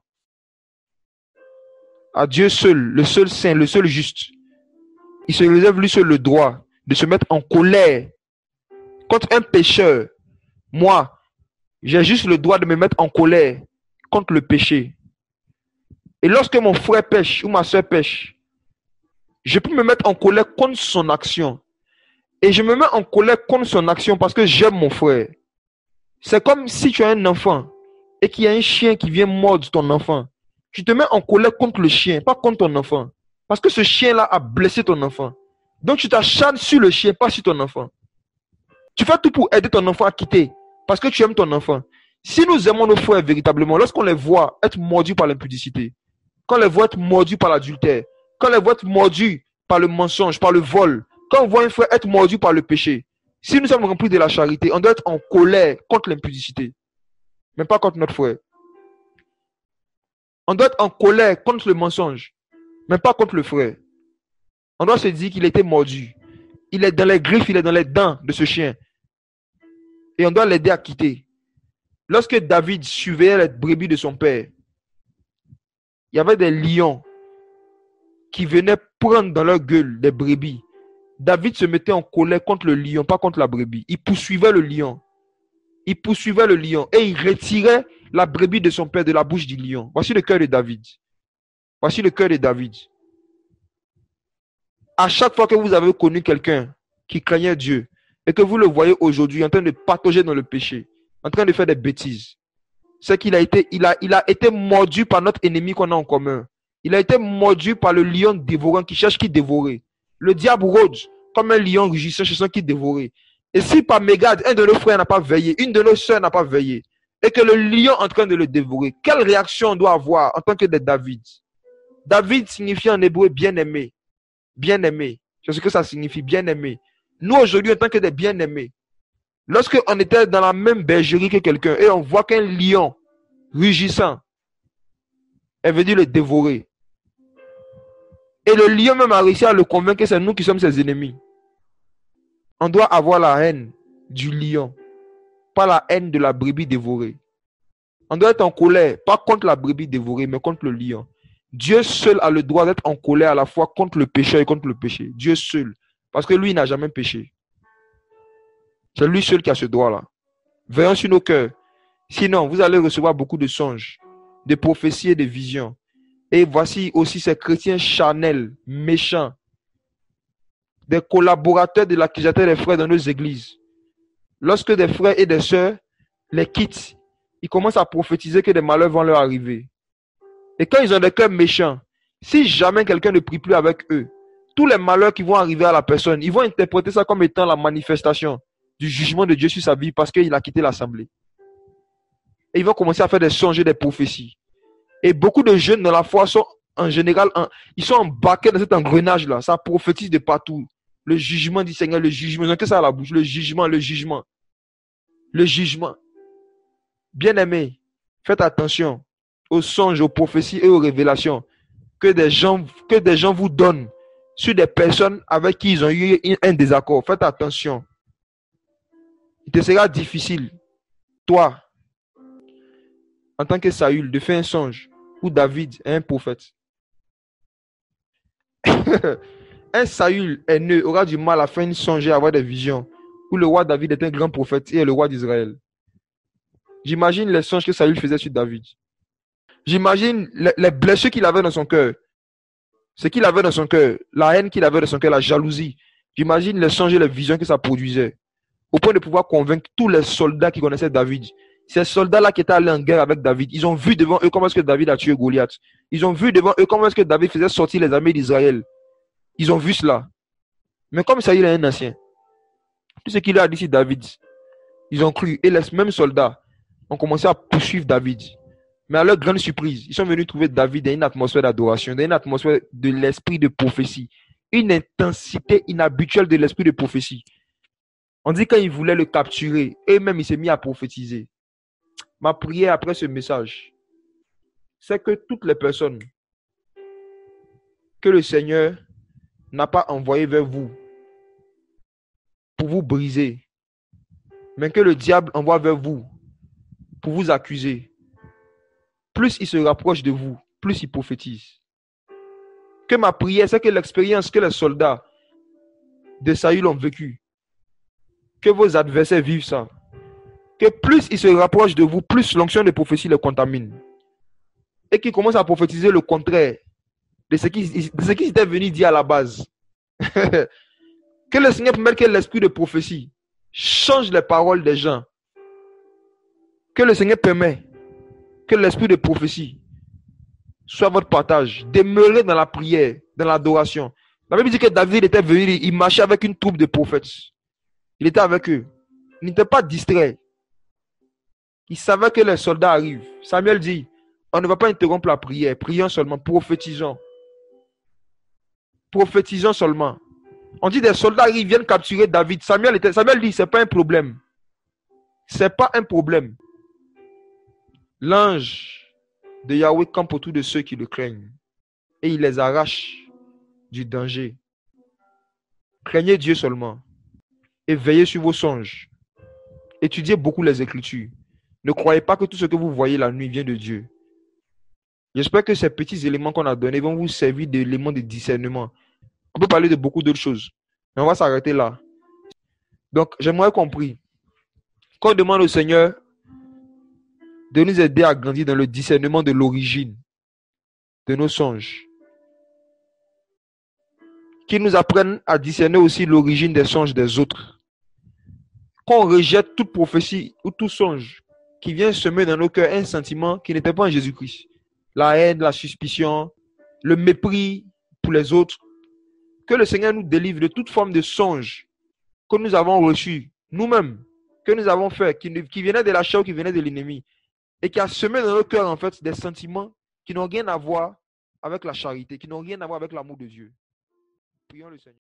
À Dieu seul, le seul saint, le seul juste, il se réserve lui seul le droit de se mettre en colère contre un pécheur. Moi, j'ai juste le droit de me mettre en colère contre le péché. Et lorsque mon frère pêche ou ma soeur pêche, je peux me mettre en colère contre son action. Et je me mets en colère contre son action parce que j'aime mon frère. C'est comme si tu as un enfant et qu'il y a un chien qui vient mordre ton enfant. Tu te mets en colère contre le chien, pas contre ton enfant. Parce que ce chien-là a blessé ton enfant. Donc tu t'acharnes sur le chien, pas sur ton enfant. Tu fais tout pour aider ton enfant à quitter. Parce que tu aimes ton enfant. Si nous aimons nos frères véritablement, lorsqu'on les voit être mordus par l'impudicité, quand on les voit être mordus par l'adultère, quand on les voit être mordus par le mensonge, par le vol, quand on voit un frère être mordu par le péché, si nous sommes remplis de la charité, on doit être en colère contre l'impudicité, mais pas contre notre frère. On doit être en colère contre le mensonge, mais pas contre le frère. On doit se dire qu'il était mordu. Il est dans les griffes, il est dans les dents de ce chien. Et on doit l'aider à quitter. Lorsque David surveillait les brebis de son père, il y avait des lions qui venaient prendre dans leur gueule des brebis, David se mettait en colère contre le lion, pas contre la brebis. Il poursuivait le lion. Il poursuivait le lion et il retirait la brebis de son père de la bouche du lion. Voici le cœur de David. Voici le cœur de David. À chaque fois que vous avez connu quelqu'un qui craignait Dieu et que vous le voyez aujourd'hui en train de patauger dans le péché, en train de faire des bêtises, c'est qu'il a été mordu par notre ennemi qu'on a en commun. Il a été mordu par le lion dévorant qui cherche qui dévorer. Le diable rôde comme un lion rugissant cherchant qui dévorer. Et si par mégarde, un de nos frères n'a pas veillé, une de nos sœurs n'a pas veillé, et que le lion est en train de le dévorer, quelle réaction on doit avoir en tant que des David? David signifie en hébreu bien-aimé. Bien-aimé. C'est ce que ça signifie, bien-aimé. Nous, aujourd'hui, en tant que des bien-aimés, lorsque on était dans la même bergerie que quelqu'un et on voit qu'un lion rugissant est venu le dévorer, et le lion même a réussi à le convaincre que c'est nous qui sommes ses ennemis, on doit avoir la haine du lion, pas la haine de la brebis dévorée. On doit être en colère, pas contre la brebis dévorée, mais contre le lion. Dieu seul a le droit d'être en colère à la fois contre le pécheur et contre le péché. Dieu seul. Parce que lui, il n'a jamais péché. C'est lui seul qui a ce droit-là. Veillons sur nos cœurs. Sinon, vous allez recevoir beaucoup de songes, de prophéties et de visions. Et voici aussi ces chrétiens charnels, méchants, des collaborateurs de l'accusateur des frères dans nos églises. Lorsque des frères et des sœurs les quittent, ils commencent à prophétiser que des malheurs vont leur arriver. Et quand ils ont des cœurs méchants, si jamais quelqu'un ne prie plus avec eux, tous les malheurs qui vont arriver à la personne, ils vont interpréter ça comme étant la manifestation du jugement de Dieu sur sa vie parce qu'il a quitté l'assemblée. Et ils vont commencer à faire des songes et des prophéties. Et beaucoup de jeunes dans la foi sont en général, ils sont embarqués dans cet engrenage-là. Ça prophétise de partout. Le jugement du Seigneur, le jugement. Ils ont que ça à la bouche. Le jugement, le jugement. Le jugement. Bien-aimés, faites attention aux songes, aux prophéties et aux révélations que des gens vous donnent sur des personnes avec qui ils ont eu un désaccord. Faites attention. Il te sera difficile, toi, en tant que Saül, de faire un songe où David est un prophète. Un Saül haineux aura du mal à faire une songe et à avoir des visions où le roi David est un grand prophète et est le roi d'Israël. J'imagine les songes que Saül faisait sur David. J'imagine les blessures qu'il avait dans son cœur. Ce qu'il avait dans son cœur, la haine qu'il avait dans son cœur, la jalousie. J'imagine les songes et les visions que ça produisait. Au point de pouvoir convaincre tous les soldats qui connaissaient David. Ces soldats-là qui étaient allés en guerre avec David, ils ont vu devant eux comment est-ce que David a tué Goliath. Ils ont vu devant eux comment est-ce que David faisait sortir les armées d'Israël. Ils ont vu cela. Mais comme ça, il est un ancien. Tout ce qu'il a dit sur David, ils ont cru. Et les mêmes soldats ont commencé à poursuivre David. Mais à leur grande surprise, ils sont venus trouver David dans une atmosphère d'adoration, dans une atmosphère de l'esprit de prophétie. Une intensité inhabituelle de l'esprit de prophétie. On dit quand ils voulaient le capturer, eux-mêmes, il s'est mis à prophétiser. Ma prière après ce message, c'est que toutes les personnes que le Seigneur n'a pas envoyées vers vous pour vous briser, mais que le diable envoie vers vous pour vous accuser, plus il se rapproche de vous, plus il prophétise. Que ma prière, c'est que l'expérience que les soldats de Saül ont vécue, que vos adversaires vivent ça, que plus ils se rapprochent de vous, plus l'onction de prophétie les contamine. Et qu'ils commencent à prophétiser le contraire de ce qu'ils étaient venus dire à la base. Que le Seigneur permette que l'esprit de prophétie change les paroles des gens. Que le Seigneur permette que l'esprit de prophétie soit votre partage. Demeurez dans la prière, dans l'adoration. La Bible dit que David était venu, il marchait avec une troupe de prophètes. Il était avec eux. Il n'était pas distrait. Il savait que les soldats arrivent. Samuel dit, on ne va pas interrompre la prière. Prions seulement, prophétisons. Prophétisons seulement. On dit des soldats arrivent, viennent capturer David. Samuel dit, ce n'est pas un problème. Ce n'est pas un problème. L'ange de Yahweh campe autour de ceux qui le craignent. Et il les arrache du danger. Craignez Dieu seulement. Et veillez sur vos songes. Étudiez beaucoup les Écritures. Ne croyez pas que tout ce que vous voyez la nuit vient de Dieu. J'espère que ces petits éléments qu'on a donnés vont vous servir d'éléments de discernement. On peut parler de beaucoup d'autres choses, mais on va s'arrêter là. Donc, j'aimerais compris qu'on demande au Seigneur de nous aider à grandir dans le discernement de l'origine de nos songes. Qu'il nous apprenne à discerner aussi l'origine des songes des autres. Qu'on rejette toute prophétie ou tout songe qui vient semer dans nos cœurs un sentiment qui n'était pas en Jésus-Christ. La haine, la suspicion, le mépris pour les autres. Que le Seigneur nous délivre de toute forme de songe que nous avons reçu nous-mêmes, que nous avons fait, qui venait de la chair ou qui venait de l'ennemi, et qui a semé dans nos cœurs en fait des sentiments qui n'ont rien à voir avec la charité, qui n'ont rien à voir avec l'amour de Dieu. Prions le Seigneur.